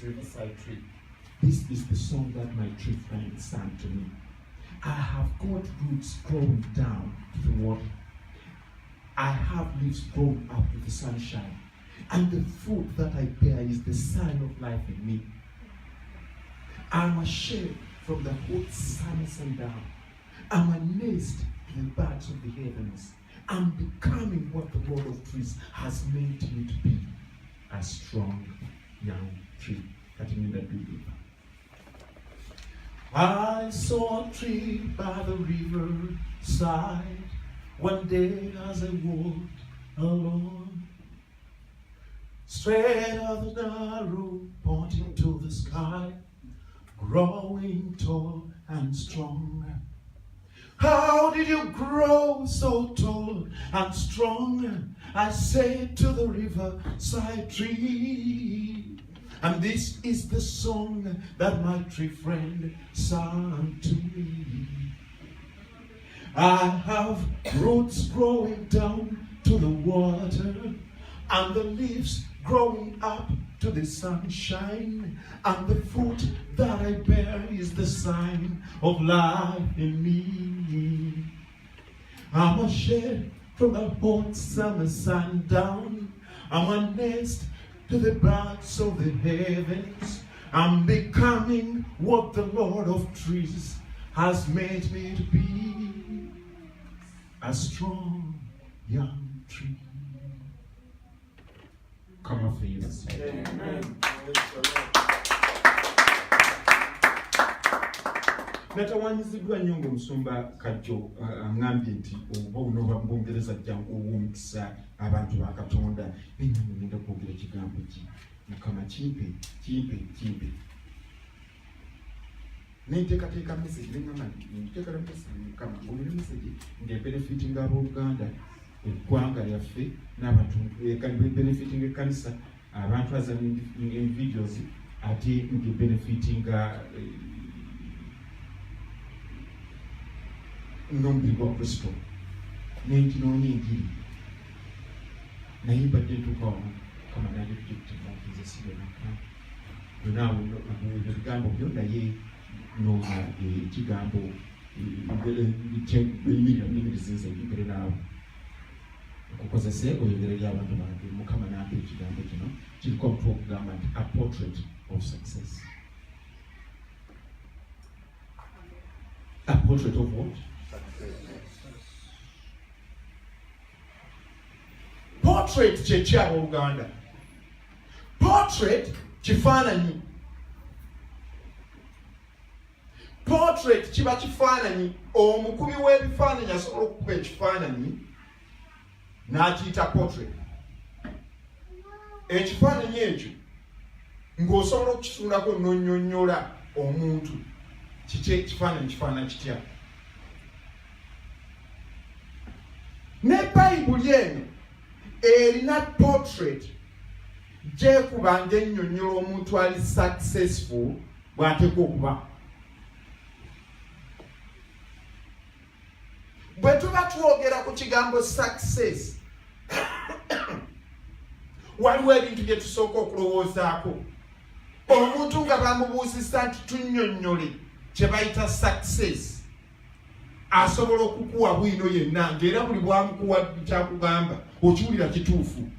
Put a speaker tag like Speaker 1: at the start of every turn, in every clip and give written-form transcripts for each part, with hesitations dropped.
Speaker 1: riverside tree. This is the song that my tree friend sang to me. I have got roots growing down to the water. I have leaves growing up to the sunshine. And the fruit that I bear is the sign of life in me. I'm a shade from the hot summer sundown. I'm a nest to the birds of the heavens. I'm becoming what the Lord of trees has made me to be. A strong young tree. Cutting in the big. I saw a tree by the river side one day as I walked along. Straight out the narrow, pointing to the sky, growing tall and strong. How did you grow so tall and strong? I said to the riverside tree. And this is the song that my tree friend sang to me. I have roots growing down to the water, and the leaves growing up to the sunshine, and the fruit that I bear is the sign of life in me. I'm a shade from the hot summer sundown. I'm a nest to the birds of the heavens. I'm becoming what the Lord of trees has made me to be. A strong young tree. Come up for you. Amen. Natawanyizibwa nnyo ng'omusumba Kajjo ngambye nti oba onoba mu Bungereza jjangu ow'omukisa abantu ba Katonda nenna ngenda kwogera ekigambo ki Mukama kimpe nenteekateeka message nengamba nteekala message Mukama olina message ng'ebenefitinga abooluganda eggwanga lyaffe n'abantu benefitinga ekkanisa abantu aza videos ate ng'ebenefitinga n'omubiri gwa Kristo n'enkinoonya enjiri naye mbadde ntuuka wamu Mukama nange tukitikatiza sibonaka yonaawe ebigambo byo naye nooma ekigambo ennimi zinze mbere naawe okukozese oyogerera abantu bange Mukama nampa ekigambo kino kiriko omutwe okugamba nti a portrait of success. A portrait of what? Portrait kyekya Oluganda. Portrait kifaananyi. Portrait kiba kifaananyi. Omukubi w'ebifaananyi asobola okukuba ekifaananyi n'akiyita portrait. Ekifaananyi ekyo ng'osobola okukitundako n'onnyonnyola omuntu kiki ekifaananyi kifaanana kitya. Ne Bayibuli eno erina portrait gyekuba ng'ennyonnyola omuntu ali successful bw'ateekwa okuba. Bwe tuba twogera ku kigambo success waliwo ebintu bye tusooka okulowoozaako. Omuntu nga bamubuuzisa nti tunnyonnyole kye bayita success asobola okukuwa bwino yenna ng'era buli bwamukuwa kyakugamba okiwulira kituufu.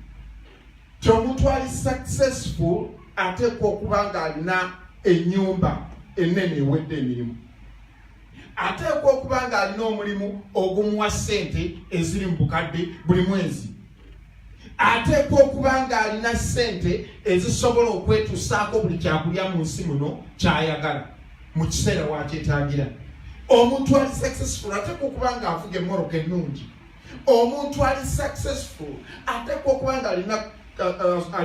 Speaker 1: Ti omuntu ali successful ateekwa okuba ng'alina ennyumba ennene ewedde emirimu. Ateekwa okuba ng'alina omulimu ogumuwa ssente eziri mu bukadde buli mwezi. Ateekwa okuba ng'alina ssente ezisobola okwetuusaako buli kyakulya mu nsi muno ky'ayagala mu kiseera wakyetaagira. Omuntu ali successful ateekwa okuba ng'avuga emmoroka ennungi. Omuntu ali successful ateekwa okuba ng'alina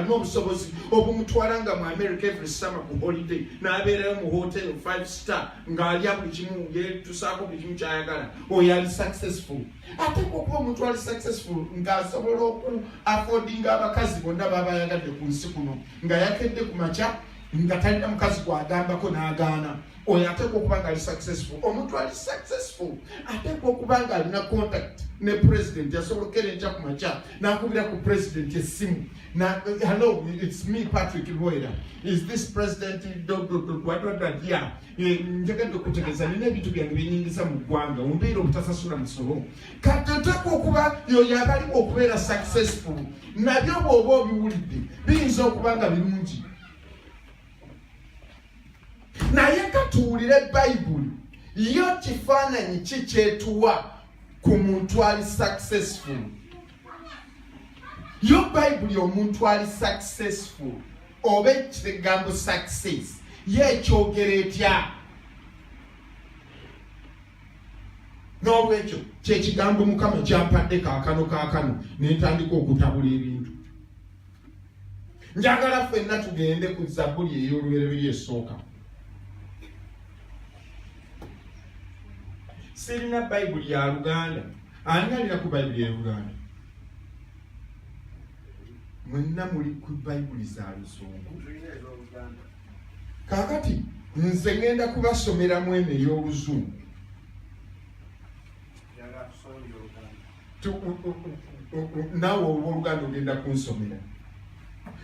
Speaker 1: obusobozi obumutwala nga mu America every summer ku holiday n'abeerayo mu hotel 5 star ng'alya buli kimu yeetusaako buli kimu ky'ayagala. Oyo ali successful. Ateekwa okuba omuntu ali successful ng'asobola oku affordinga abakazi bonna baba yagadde ku nsi kuno nga yakedde ku makya nga talina mukazi gwagambako n'agaana oyo ateekwa okuba nga ali successful. Omuntu ali successful ateekwa okuba nga alina contact ne president yasobola okukera enkya ku makya n'akubira ku president essimu hello, it's me Patrick Lwera, is this president yeah njagadde okutegeeza nina ebintu byange byenyingiza mu ggwanga ombeera obutasasula musolo kati oteekwa okuba yoyo abaliwo okubeera successful nabyo bw'oba obiwulidde biyinza okuba nga birungi. Naye katuwulire Bayibuli yo kifaananyi ki kyetuwa ku muntu ali successful. Yo Bayibuli omuntu ali successful oba ekigambo success yekyogera etya? N'olwekyo kyekigambo Mukama kyampadde kaakano nentandika okutabula ebintu. Njagala ffenna tugende ku Zabbuli ey'olubereberye esooka. Sirina Bayibuli ya Luganda. Ani alina ku Bayibuli ya Luganda? Mwenna muli ku Bayibuli za Luzungu. Kaakati nze ngenda kubasomeramu eno ey'Oluzungu. Naawe olw'Oluganda ogenda kunsomera.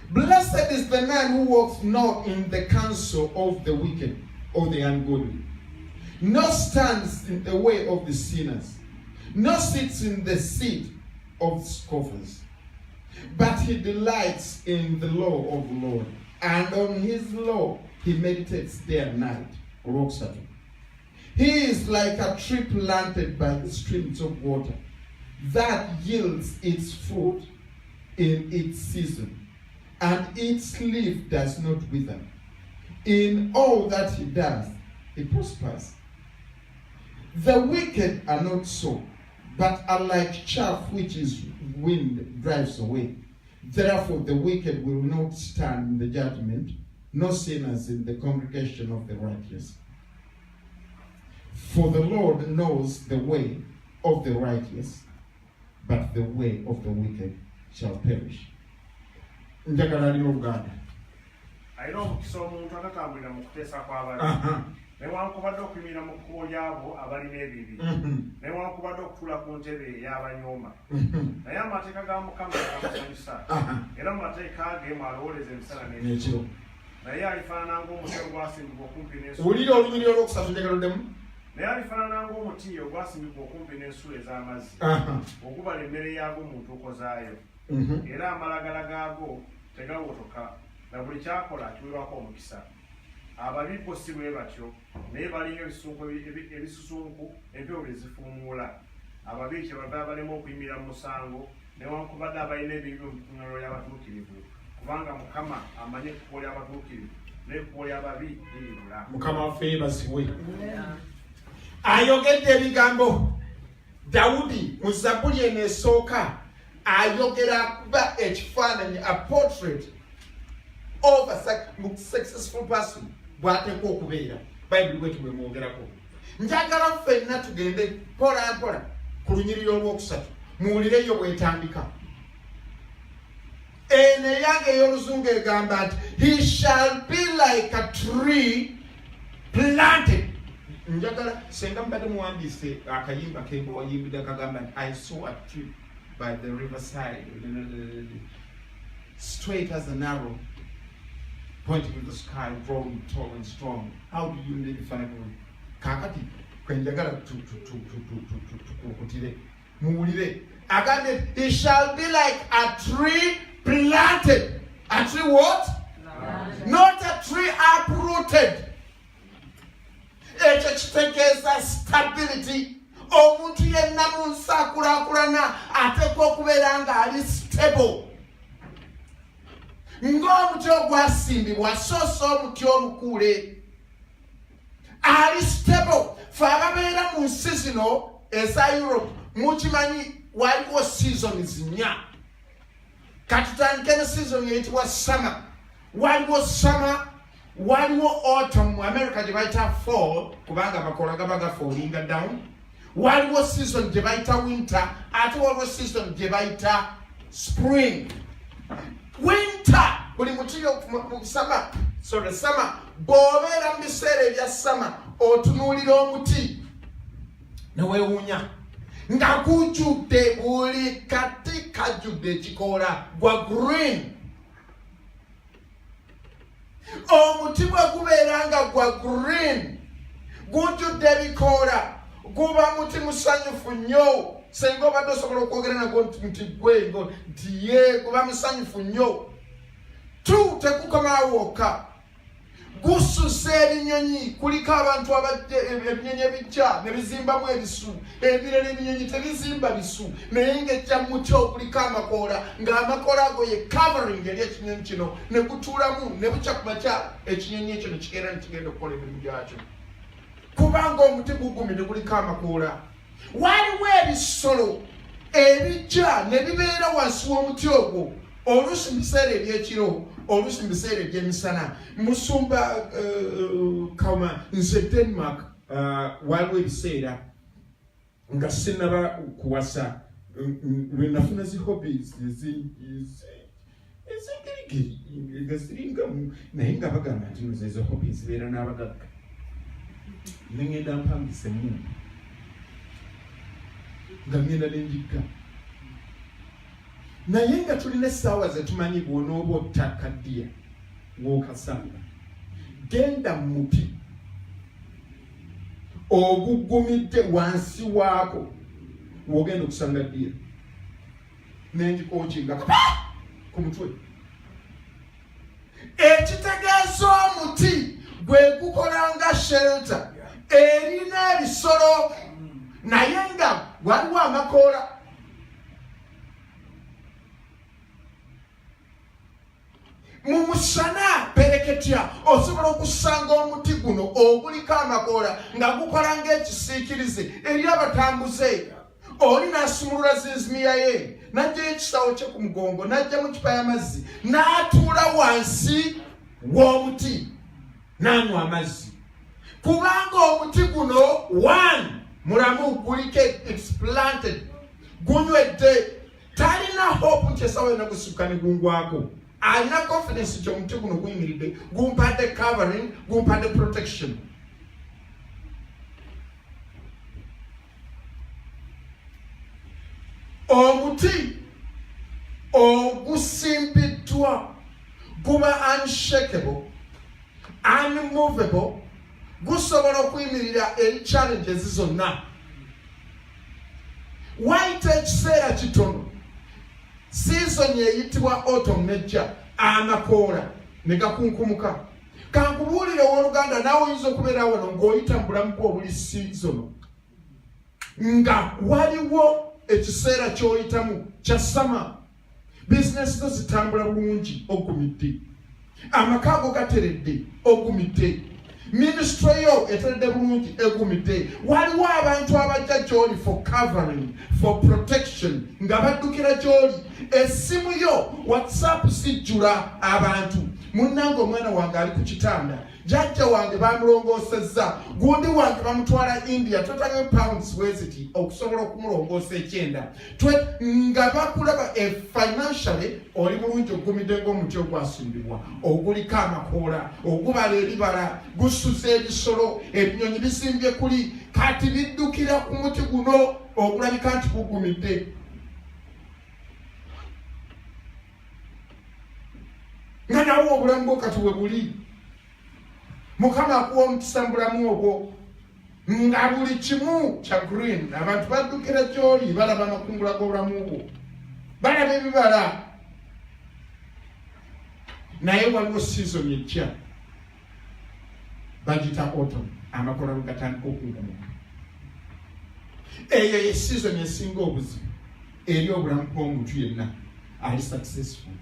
Speaker 1: Blessed is the man who walks not in the counsel of the wicked or the ungodly, nor stands in the way of the sinners, nor sits in the seat of scoffers. But he delights in the law of the Lord, and on his law he meditates day and night. He is like a tree planted by the streams of water, that yields its fruit in its season, and its leaf does not wither. In all that he does, he prospers. The wicked are not so, but are like chaff which is wind drives away. Therefore the wicked will not stand in the judgment, nor sinners in the congregation of the righteous. For the Lord knows the way of the righteous, but the way of the wicked shall perish. Njagala alina Oluganda.
Speaker 2: Alina omukisa omuntu atatambulira mu kuteesa kw'abali. Newankubadde okuyimirira mu kkubo ly'abo abalina ebibi. Newankubadde okutuula ku ntebe ey'abanyooma. Naye amateeka ga Mukama gamusanyusa. Era mu mateeka ge mwalowooleza emisana n'ekiro. Naye alifaanana ng'omuti ogwasimbibwa okumpi n'ensulo.
Speaker 1: Wulira olunyiriri olwokusatu njagaloddemu.
Speaker 2: Naye alifaanana ng'omuti ogwasimbibwa okumpi n'ensulo ez'amazzi. Ogubala emmere yaagwo mu ntuuko zaayo. Era amalagala gaago tegawotoka, na buli kyakola kiweebwako omukisa. Ababi bo si bwe batyo, naye balinga ebisusunku empewo bye zifuumuula. Ababi kyebava balema okuyimirira mu musango, newankubadde abalina ebibi mu ntunuulo y'abatuukirivu, kubanga Mukama amanyi ekkubo ly'abatuukirivu n'ekkubo ly'ababi liribula.
Speaker 1: Mukama waffe yeebazibwe. Ayogedde ebigambo Dawudi mu Zabbuli eno esooka ayogera kuba ekifaananyi, a portrait of a successful person bw'ateekwa okubeera. Bayibuli bwetu bwe mwogerako. Njagala ffenna tugende mpola mpola ku lunyiriri olwokusatu muwulireyo bw'etandika. Eno eyange ey'Oluzungu egamba nti he shall be like a tree planted. Njagala senga mbadde muwandiise akayimba kembe wayimbidde akagamba nti I saw a tree by the riverside, straight as an arrow, pointing to the sky, growing tall and strong. How do you define it? Kakati kwenjagala tukutire muwulire agambye he shall be like a tree planted. A tree what? Not a tree uprooted. Ekyo kitegeeza stability. Omuntu yenna mu nsi akulaakulana ateekwa okubeera nga ali stable. Ng'omuti ogwasimbibwa soosa omuti olukuule ali stable. Fe ababeera mu nsi zino eza Europe mukimanyi waliwo seasons nnya. Katutandike ne season eyitibwa summer. Waliwo summer, waliwo autumn mu America gye bayita fall kubanga bakola gaba gafallinga down. Waliwo season gye bayita winter, ate waliwo season gye bayita spring. Winter buli muti mu summer So the summer, bw'obeera mu biseera ebya summer, otunuulira omuti ne weewuunya nga gujjudde buli kati kajjudde ekikoola gwa green. Omuti bwe gubeera nga gwa green gujjudde ebikoola guba muti musanyufu nnyo. Senga obadde osobola okwogera nagwo nti gwe nti ye guba musanyufu nnyo. Tekukomaawo wokka, gususa ebinyonyi. Kuliko abantu abadde ebinyonyi ebijja ne bizimbamu ebisu, ebirala ebinyonyi tebizimba bisu naye ng'ejja mu muti oguliko amakoola, ng'amakoola ago ye covering eri ekinyonyi kino, ne gutuulamu ne bukya ku makya ekinyonyi ekyo ne kigenda ne kigenda okukola emirimu gyakyo, kubanga omuti gugumire guliko amakoola. Waliwo ebisolo ebijja ne bibeera wansi w'omuti ogwo, oluusi mu biseera ebyekiro, oluusi mu biseera ebyemisana. Musumba Kauma, nze Denmark, waliwo ebiseera nga sinaba kuwasa lwe nafuna zi hobbies ez'engirigiri nga ziringamu, naye nga bagamba nti ezo hobbies zibeera n'abagagga. Ne ngenda mpangisa emmundu nga ngenda n'enjigga, naye nga tulina essaawa zetumanyi bw'onooba otakaddiya w'okasanga, genda mu muti ogugumidde wansi waako w'ogenda okusanga ddiya n'enjikookinga ku mutwe. Ekitegeeza omuti gwe gukola nga shelter erina ebisolo, naye nga waliwo amakoola. Mu musana pereketya osobola okusanga omuti guno oguliko amakoola nga gukola ng'ekisiikirize eri abatambuze. Oli n'asumulula zinzimiya ye, n'ajjayo ekisawo kye ku mugongo, n'ajja mu kipa y'amazzi, n'atuula wansi w'omuti n'anywa amazzi, kubanga omuti guno mulamu, guliko explanted, gunywedde, talina hope nti esawa yonna gusukka ne gungwako. Alina confidence nti omuti guno guyimiridde, gumpadde covering, gumpadde protection. Omuti ogusimbiddwa guba unshakable, unmovable, gusobola okuyimirira eri challenges zonna. Wayita ekiseera kitono, season eyitibwa autumn nejja, amakoola ne gakunkumuka. Kankubuulire owooluganda, naawe oyinza okubeera wano ng'oyita mu bulamu bwo obuli season, nga waliwo ekiseera ky'oyitamu kya sama, bizinesi zo zitambula bulungi, ogumidde, amaka go gateredde, ogumidde, minisitule yo eteredde bulungi, egumidde. Waliwo abantu abajja gy'oli for covering, for protection, nga baddukira gy'oli. Essimu yo WhatsApp sijjula abantu. Munnange omwana wange ali ku kitanda, jjajja wange bamulongoosezza, gundi wange bamutwala India, totaga pounds weziti okusobola okumulongoosa ekyenda. Nga bakulaba financially oli bulungi, ogumidde ng'omuti ogwasimbibwa, oguliko amakoola, ogubala ebibala, gusuza ebisolo, ebinyonyi bisimbye kuli, kati biddukira ku muti guno ogulabika nti gugumidde. Nga nawo obulamu bwo kati we buli. Mukama akuwa omukisa mu bulamu obwo nga buli kimu kya green. Abantu baddukira gy'oli balaba amakungula g'obulamu bwo, balaba ebibala. Naye waliwo season ejja, bagita autumn, amakoola bwe gatandika okunkumuka. Eyo ye season esinga obuzibu eri obulamu bw'omuntu yenna ali successful,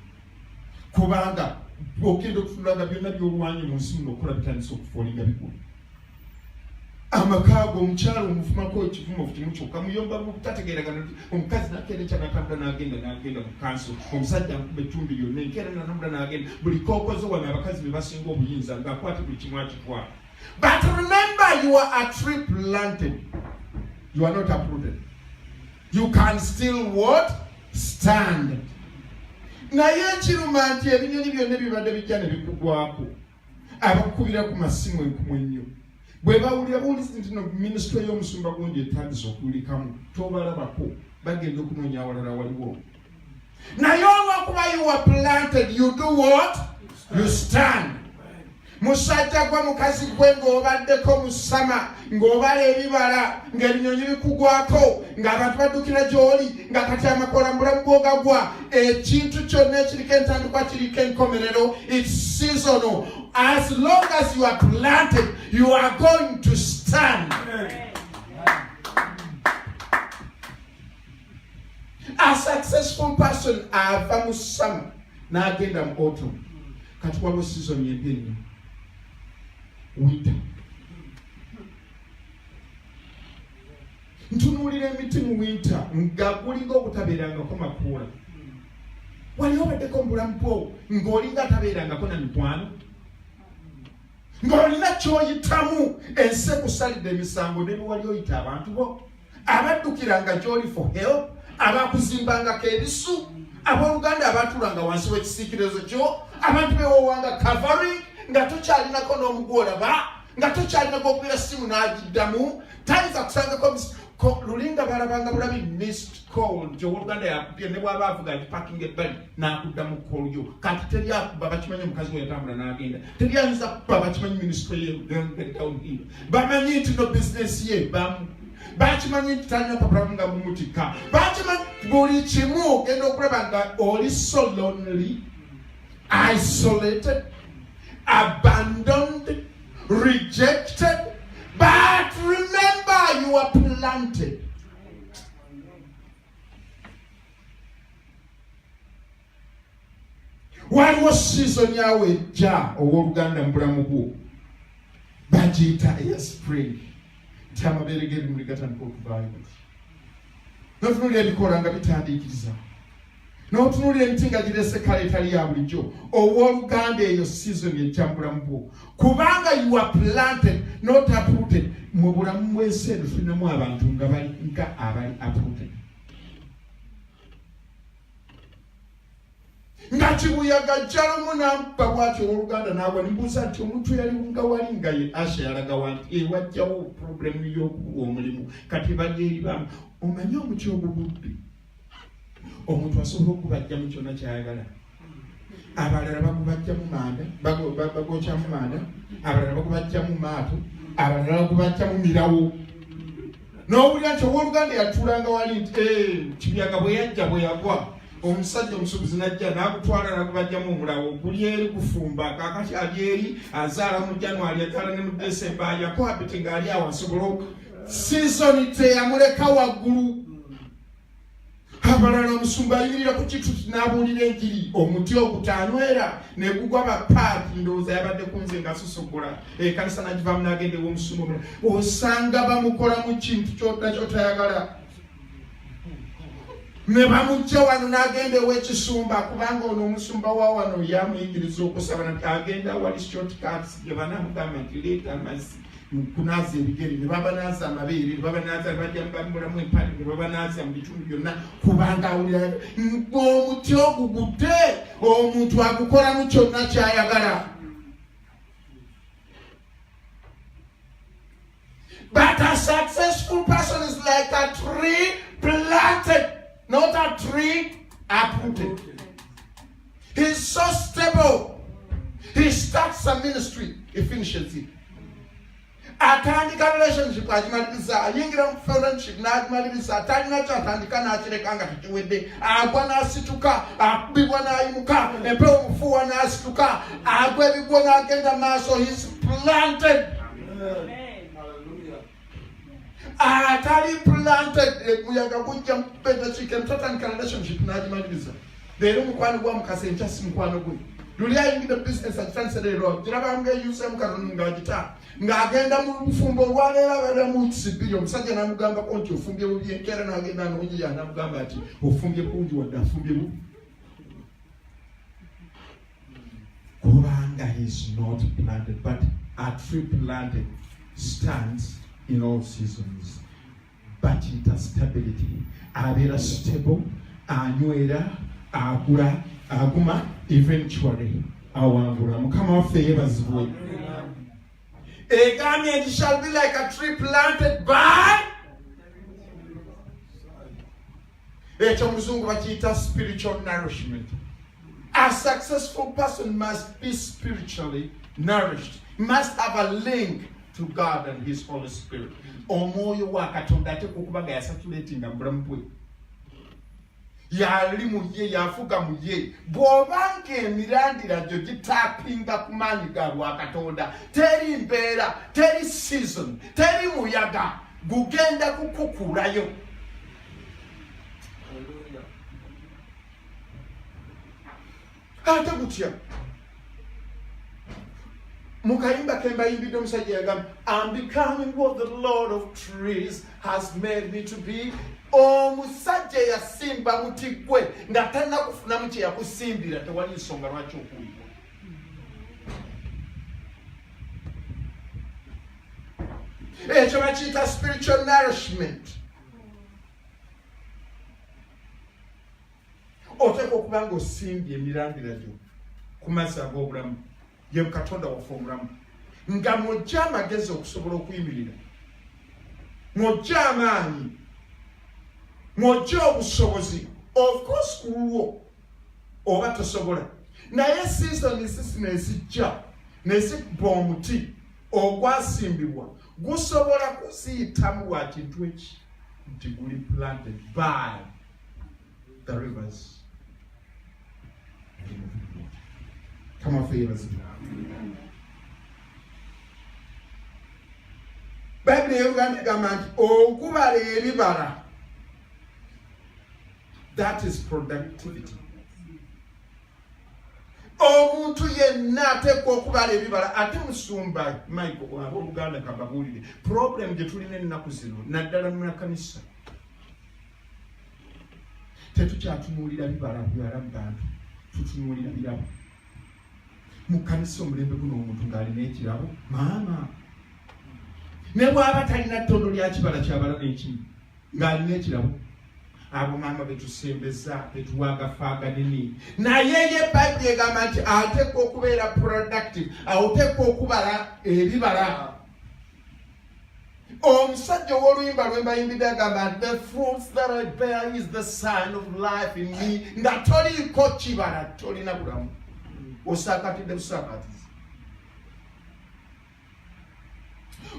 Speaker 1: kubanga ogenda okutunulaga byonna by'olwanyi mu nsi muno okola bitandisa okufoolinga bikulu. Amaka go omukyala omuvumako ekivumo kimu kyokka, muyomba mu butategeeragana nti omukazi nakeera ekyanatambula n'agenda mu kanso, omusajja nkuba ettumbi lyonna, enkeera natambula n'agenda. Buli kookoze wano abakazi be basinga obuyinza ng'akwata buli kimu akitwala. But remember, you are a tree planted. You are not uprooted. You can still what? Stand. Naye ekiruma nti ebinyonyi byonna bibadde bijja ne bikugwako, abakubira ku masimu enkumu ennyo bwe bawulira buulizi nti no minisitule y'omusumba gundi etandise okuwulikamu tobalabako bagenda okunoonya awalala waliwo naye olwokuba you are planted you do what you stand musajja gwa mukazi gwe ng'obaddeko musama ng'obala ebibala ng'ebinyonyi bikugwako ng'abantu baddukira gy'oli nga kati amakola mu bulamu bw'ogagwa ekintu kyonna ekiriko entandikwa kiriko enkomerero it's seasonal as long as you are planted you are going to stand. A successful person ava mu summer n'agenda mu autumn kati waliwo season yembi ennyo winter. Ntunuulira emiti mu winter nga gulinga obutabeerangako makuula wali obaddeko mu bulamu bwo ng'olinga atabeerangako na mikwano ng'olina ky'oyitamu ensi ekusalidde emisango ne wali oyita abantu bo abaddukiranga gy'oli for help abakuzimbangako ebisu abooluganda abaatulanga wansi w'ekisiikirizo kyo abantu bewoowanga covering nga tokyalinako n'omugwolaba nga tokyalinako okuira simu n'agiddamu tayinza kusangako lulinga balabanga bulabi missed call gy'owooluganda yakupye ne bw'aba avuga nti parking ebbali n'akuddamu call yo kati teri akuba bakimanyi omukazi we yatambula n'agenda teri ayinza kuba bakimanyi minisitule ye down here bamanyi nti no bizinesi ye bakimanyi nti talina papula nga mumutika bakimanyi buli kimu ogenda okulaba nga oli so lonely isolated abandoned rejected but remember you are planted. Waliwo season yawe ejja owooluganda mu bulamu bwo bagiyita eya spring nti amabeere g'ebimuli gatandika okuvaayo n'otunuulira ebikola nga bitandiikiriza n'otunuulira emiti nga girese kale etali ya bulijjo owooluganda eyo season ejja mu bulamu bwo kubanga you are planted not uprooted. Mu bulamu bw'ensi eno tulinamu abantu nga bali nga abali uprooted nga kibuyaga jjalomu n'ampa bw'atyo owooluganda n'agwa nimbuuza nti omuntu yali nga wali nga ye asha yalagawa nti ewajjawo problemu y'okuwa omulimu kati bajja eri bamu omanyi omuti ogugudde omuntu asobola okubajjamu kyonna kyayagala abalala bagubajjamu manda bagokyamu manda abalala bagubajjamu maato abalala bagubajjamu mirawo n'owulira nti owooluganda yatulanga wali nti kibuyaga bwe yajja bwe yagwa omusajja omusuubuzi najja n'agutwala n'agubajjamu omulawo guli eri gufumba kakati ali eri azaala mu January akaala ne mu December yakohabiti ng'ali awo asobola season teyamuleka waggulu abalala omusumba ayimirira ku kitu n'abuulira enjiri omuti ogutanywera ne gugwa bapaati ndowooza yabadde kunze ng'asosogola ekanisa nagivaamu n'agenda ew'omusumba osanga bamukola mu kintu kyotayagala ne bamujja wano n'agenda ew'ekisumba kubanga ono omusumba wa wano yamuyigiriza okusaba nti agenda wali shortcuts gye banamugamba nti leeta amazzi kunaaza ebigere ne babanaaza amabeere ne babanaaza bajja bamulamu empale ne babanaaza mu bitundu byonna kubanga awulira omuti ogugudde omuntu agukolamu kyonna kyayagala. But a successful person is like a tree planted, not a tree uprooted. He's so stable. He starts a ministry, he finishes it. Atandika relationship agimaliriza ayingira mu friendship n'agimaliriza atalina kyo atandika n'akireka nga tukiwedde agwa n'asituka akubibwa n'ayimuka empewo omufuuwa n'asituka agwa ebigwo n'agenda maaso he's planted. Atali planted muyaga gujja mupenda chicken tatandika relationship n'agimaliriza leero mukwano gwa mukasa enkya si mukwano gwe luli ayingira business agitandise leero giraba ng'eyuse mukatonda ng'agita ng'agenda mu bufumbo olwaleero abeera mu kisibiri omusajja n'amugambako nti ofumbye bubi enkeera n'agenda n'oyiya n'amugamba ati ofumbye bulungi wadde afumbye bubi kubanga is not planted but a tree planted stands in all seasons but it has stability abeera stable anywera agula aguma eventually awangula. Mukama waffe yeebazibwe. It shall be like a tree planted by spiritual nourishment. A successful person must be spiritually nourished, must have a link to God and His Holy Spirit. Omwoyo wa Katonda ate kuba ga yasatulatinga mubulamu bwe. Yali mu ye yafuga mu ye. Bw'obanga emirandira gyo gitapinga ku maanyi ga lwa Katonda, teri mbeera, teri season, teri muyaga gugenda kukukulayo. Ate gutya mukayimba kemba yimbidde omusajja yagamba, I'm becoming what the Lord of trees has made me to be. Omusajja yasimba muti gwe nga talina kufunamu kye yakusimbira, tewali nsonga lwaki okuwibwa. Ekyo bakiyita spiritual nourishment. Oteekwa okuba nga osimbye emirandira gyo ku mazzi ag'obulamu, ye Katonda waffe omulamu, nga mw'ojja amagezi okusobola okuyimirira, mw'ojja amaanyi, mw'ojja obusobozi. Of course kulwo oba tosobola, naye season zino ezijja ne zikuba omuti ogwasimbibwa gusobola kuziyitamu wa kintu eki nti guli planted by the rivers. Come on, favors. Bible yoganda gamba nti okubala ebibala, that is productivity. Omuntu yenna ateekwa okubala ebibala. Ate musumba Michael abooluganda kababuulire problem gye tulina ennaku zino naddala mu makanisa, tetukyatunuulira bibala bibala mu bantu, tutunuulira birabo. Mu kanisa omulembe guno omuntu ng'alina ekirabo maama, ne bw'aba talina ttondo lya kibala kyabala n'ekimu ng'alina ekirabo, abo maama betusembeza betuwagafaaga nini. Naye ye Bible egamba nti ateekwa okubeera productive, ateekwa okubala ebibala. Omusajja ow'oluyimba lwe mbayimbidde agamba nti the fruits that I bear is the sign of life in me. Nga toliiko kibala tolina bulamu, osakatidde busakatizi.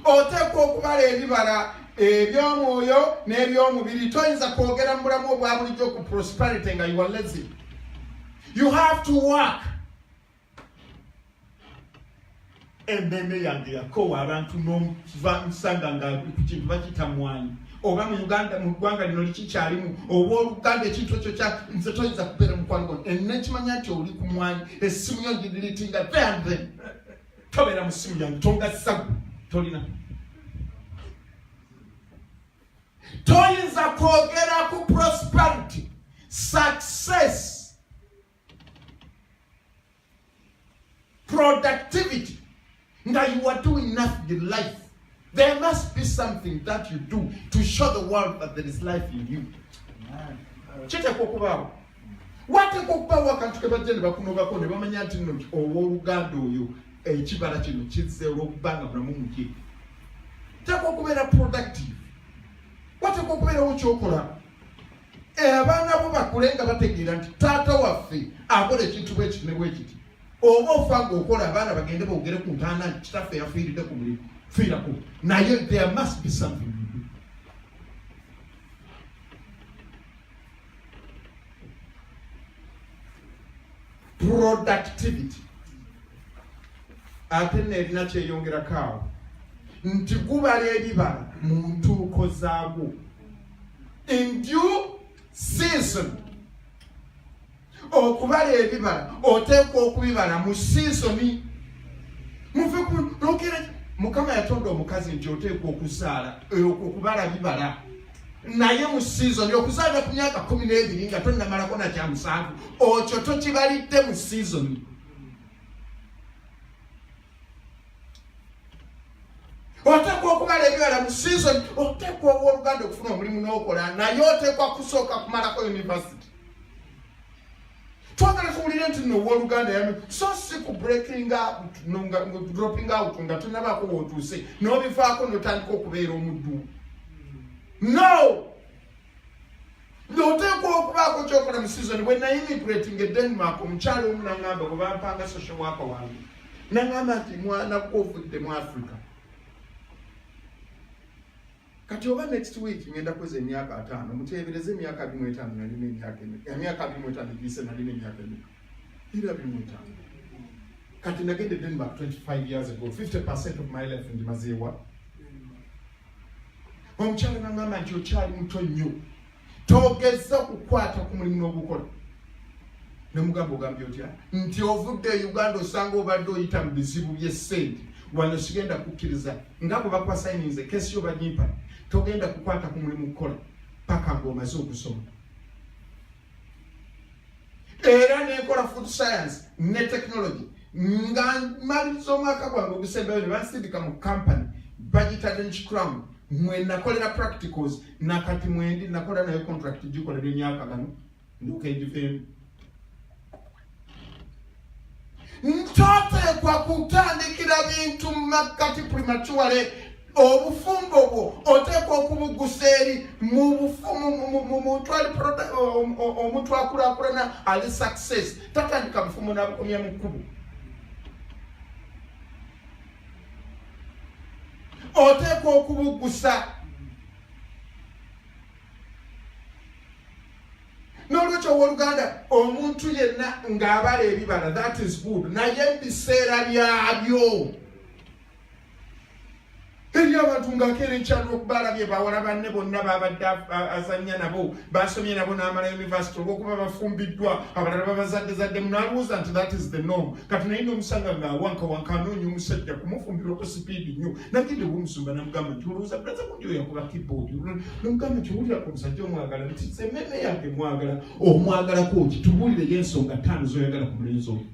Speaker 1: Oteekwa okubala ebibala eby'omwoyo n'eby'omubiri. Toyinza kwogera mu bulamu obwa bulijjo ku prosperity nga you are lazy. You have to work. Emmeme yange yakoowa abantu n'omusanga nga ku kintu bakiyita mwanyi, oba mu Uganda, mu ggwanga lino likikyalimu, oba Oluganda ekintu ekyo kya nze toyinza kubeera mukwano gwange. Ennekimanya nti oli ku mwanyi, essimu yo ngidiritinga there, tobeera mu ssimu yange, tongassagu, tolina. Toyinza kwogera ku prosperity, success, productivity nga you are doing nothing in life. There must be something that you do to show the world that there is life in you. Kiteekwa okubaawo. Wateekwa okubaawo akantu ke bajja ne bakunobako ne bamanya nti nno owooluganda oyo ekibala kino kizze olw'okubanga bulamu muki. Teekwa okubeera productive. Wateekwa okubeerawo kyokola. Abaana bo bakule nga bategeera nti taata waffe akola ekintu bwe kiti ne bwe kiti. Oba ofa ng'okola abaana bagende boogere ku ntaana nti kitaffe yafiiridde ku mulimu. Fiirako. Naye there must be something you do. Productivity. Ate n'erina kyeyongerako awo nti gubala ebibala mu ntuuko zaagwo. In due season. Okubala ebibala oteekwa okubibala mu seasoni. Muve kulokera Mukama yatonda omukazi nti oteekwa okuzaala okubala bibala. Naye mu season okuzaala ku myaka 12 nga tonnamalako na kya 7, okyo tokibalidde mu season. Oteekwa okubala ebibala mu season. Oteekwa owooluganda okufuna omulimu n'okola, naye oteekwa kusooka kumalako university. twagala tuwulire nti nno owooluganda yami so si ku breaking up dropping out nga tunabako wootuuse n'obivaako n'otandika okubeera omuddu. No! Noteekwa okubaako kyokola mu season bwe nayimmigrating e Denmark omukyalo omu n'aŋŋamba bwe bampanga social worker wange n'aŋŋamba nti mwana gwe ovudde mu Africa. Kati oba next week ngenda kweza emyaka 5 muteebereze emyaka 25 nalina emyaka 25 giyise nalina emyaka 25. Kati nagende Denmark 25 years ago, 50% of my life ndimazeewa. Omukyalo n'aŋŋamba nti okyali muto nnyo togeza kukwata ku mulimu n'ogukola. Ne mugamba ogambye otya nti ovudde e Uganda osanga obadde oyita mu bizibu by'essente wano sigenda kukkiriza nga bwe bakwasayinize kesi yo banyimpa togenda kukwata ku mulimu kukola paka ng'omaze okusoma. Era nekola food science ne technology nga maliza omwaka gwange ogusembayo ne bansindika mu company bagita Danish Crown mwe nakolera practicals nakati mwendi nakola nayo contract gikolera emyaka gano nduka egiveemu. Ntoteekwa kutandikira bintu makati prematurely. Obufumbo bwo oteekwa okubugusa eri mu omuntu akulaakulana ali success tatandika bufumo n'abukomya mu kkubo. Oteekwa okubugusa. N'olwekyo owooluganda omuntu yenna ng'abala ebibala that is good naye ebiseera byabyo eri abantu ng'akeera enkyalo okubala bye bawala banne bonna babadde azannya nabo basomye nabo n'amala university olw'okuba bafumbiddwa abalala babazadde munaabuuza nti that is the norm. Kati naye n'omusanga ng'awankawanka anoonya omusajja kumufumbirako sipiidi nnyo nagende w'omusumba namugamba nti olowooza braza kundi oyo yakuba keyboard namugamba nti owulira ku musajja omwagala nti semmeme yange omwagalako ki tubuulireyo ensonga 5 z'oyagala ku mulenzi oyo.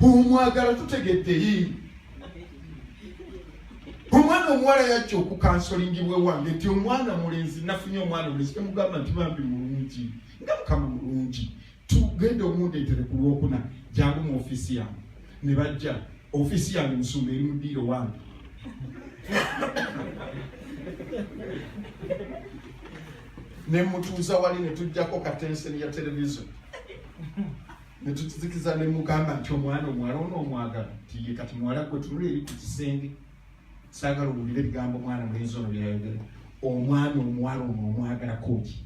Speaker 1: Omwagala tutegeddeyi omwana omuwala yajja okukansolingibwa ewange nti omwana mulenzi nafunye omwana mulenzi temugamba nti bambi mulungi nga mukama mulungi tugende omundeetere ku lwokuna jangu mu ofiisi yange ne bajja ofiisi yange musumba eri mudiiro wange ne mutuuza wali ne tujjako katenseni ya televiziyo ne tuzikiza ne mugamba nti omwana omuwala ono omwagala nti ye kati muwala gwe tunula eri ku kisenge saagala owulire ebigambo omwana mulenzi ono byayogera omwana omuwala ono omwagalako ki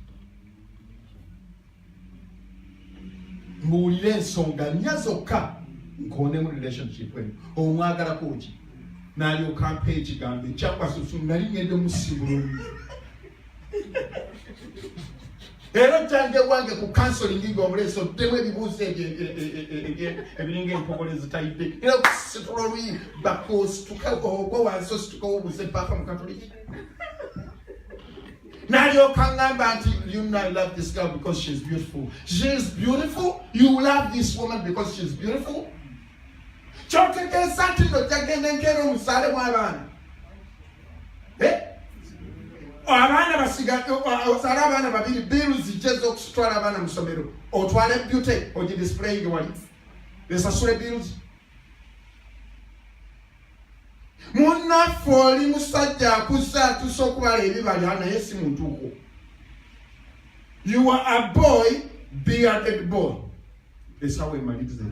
Speaker 1: mbuulire ensonga nnya zokka nkone mu relationship eno omwagalako ki n'alyoka mpa ekigambo ekyakwasusu nali ngende musibuloni era kyange wange ku counseling ng'omulenzi oddemu ebibuuzo ebiringa empogole ezitayidde era okusitula oluyi bakosituka ogwo wansi osituka wobuuze paka mu katoliki n'alyoka ngamba nti you know I love this girl because she is beautiful. She is beautiful. You love this woman because she is beautiful. Kyotegeeza nti nojjagenda enkeera omusaale mu abaana abaana basigadde osala abaana babiri biiru zijjeza okusitwala abaana mu ssomero otwale beauty ogidisplayinge wali esasule biiruzi munnaffe oli musajja akuze atuuse okubala ebibala naye si muntuuko. You are a boy, bearded boy. Esawa emaliriza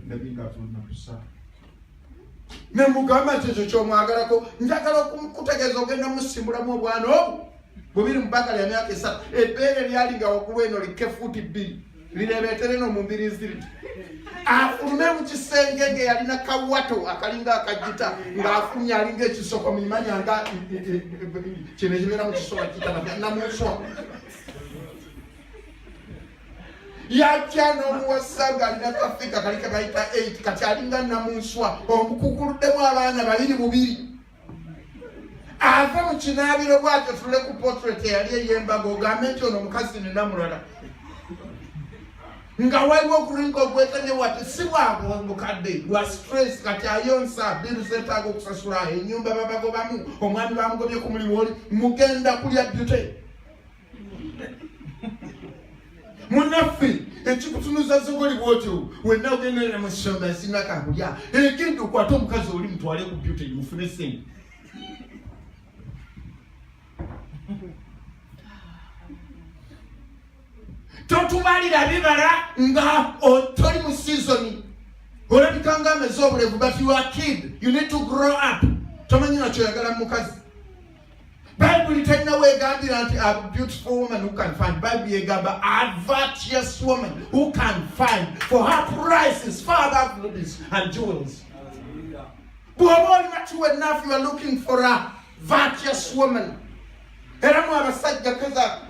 Speaker 1: ndabinga atulina kusaa ne mugamba nti ekyo kyomwagalako njagala okutegeeza ogenda musimbulamu obwana obwo bwebiri mu bbanga lya myaka 3 ebbeere lyali nga waggulu eno likke fuuti 2 lirebeetere no mu mbirizi afulume mu kisenge nge yalina kawato akalinga akajita ng'afulumye alinga ekisoko mumanya nga kino ekibeera mu kisoka kita namuswa yajja n'omuwasa ng'alina kafika kalike bayita 8 kati alinga namunswa omukukuluddemu abaana 2 ava mu kinaabiro bwatyo tule ku portrait eyali ey'embaga ogambe nti ono omukazi nina mulala nga waliwo okulinga ogwetemye wati si bwabo mukadde lwa stress kati ayonsa biru zetaaga okusasula ennyumba babagobamu omwami bamugobye ku mulimu oli mugenda kulya beauty munaffe ekikutunuza zogoli bwotyo wenna ogendera mu ssomero sinakakulya egenda okwata omukazi oli mutwale ku byuta mufune sente. Totumalira bibala nga toli mu season. Olabika nga ameze obulevu, but you are a kid. You need to grow up. Tomanyi nakyo yagala mukazi. Bible tells a beautiful woman who can find. Bible yegamba a virtuous woman who can find, for her price is far above rubies and jewels. Not enough, you are looking for a virtuous woman. Era mu abasajja kaza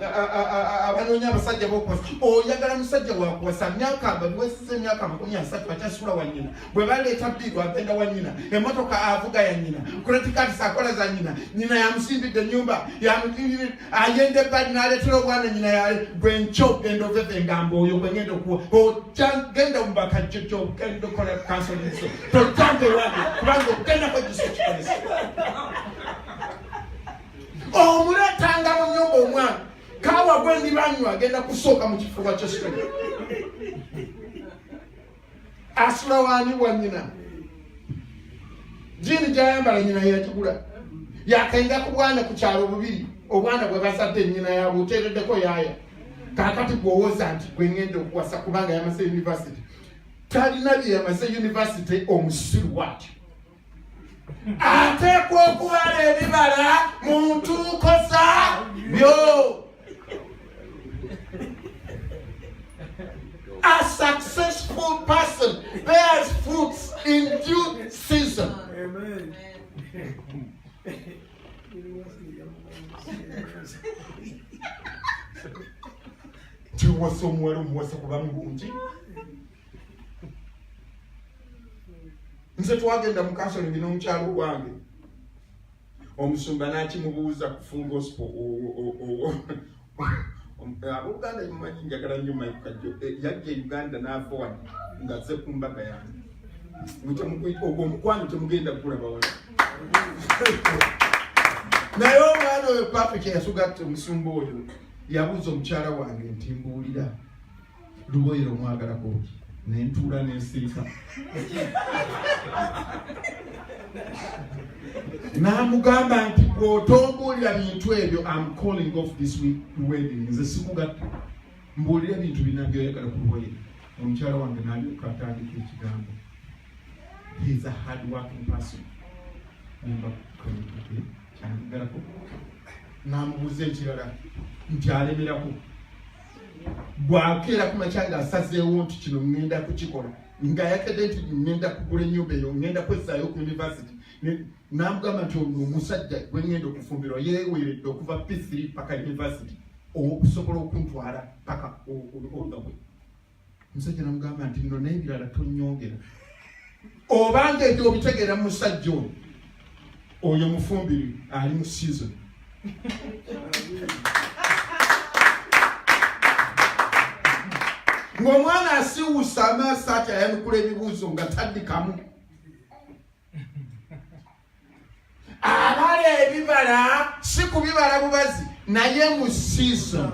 Speaker 1: abanoonya abasajja b'okuwasa oyagala musajja wakuwasa myaka bwesize emyaka 30 akyasula wa nnyina bwe baleeta bbiiru agenda wa nnyina emmotoka avuga ya nnyina credit sakola za nnyina nnyina yamusimbidde ennyumba ayenda ebbali n'aleetera obwana nnyina yale bwe nkyo genda oveve engamba oyo gwe ngenda okuwa genda mu bakajjojo genda okola kansolinso tojange wange kubanga ogenda kwejusa ekikolesa omuletanga mu nnyumba omwana kawa gwendi banywa agenda kusooka mu kifuba ky'esitole asula wani wa nnyina jini gyayambala nnyina yagigula yakenda ku bwana ku kyalo bubiri obwana bwe bazadde nnyina yaabwe oteereddeko yaaya kaakati gwowoza nti gwe ngenda okuwasa kubanga yamaze university talina bye yamaze university omusiru bwatyo ateekwa okubala ebibala mu ntuuko zaabyo. A successful person bears fruits in due season. Amen. Tiwasa omuwala omuwasa kuba mulungi. Nze twagenda mu kansoli bino mukyalo gwange omusumba n'akimubuuza ku full gospel abooluganda mumanyi njagala nnyo Mike Kajjo yajja Uganda n'ava wano ng'azze ku mbaga yange ogwo omukwano temugenda kulaba wano naye omwana oyo papa kye yasugatta omusumba oyo yabuuza omukyala wange nti mbuulira luboyero omwagalako nentuula n'ensiika n'amugamba nti bw'otombuulira bintu ebyo I'm calling off this wedding nze sikugatta mbuulira ebintu bina byoyagala ku luboyero. Omukyala wange n'alyoka atandika ekigambo he is a hard working person kyandigalako n'amubuuza ekirala nti alemerako bwakeera kumakya ng'asazeewo nti kino ngenda kukikola ng'ayakadde nti ngenda kugula ennyumba eyo ngenda kwessaayo ku university n'amugamba nti omusajja gwe ngenda okufumbirwa yeeweeredde okuva P3 paka university okusobola okuntwala paka oluga bwe. Omusajja n'amugamba nti nno n'ebirala tonnyongera obanga ebyo obitegeera mu musajja oyo mufumbiri ali mu season. Ng'omwana asiwusa amaaso ati ayanukula ebibuuzo nga taddikamu. Abala ebibala si kubibala bubazi naye mu season.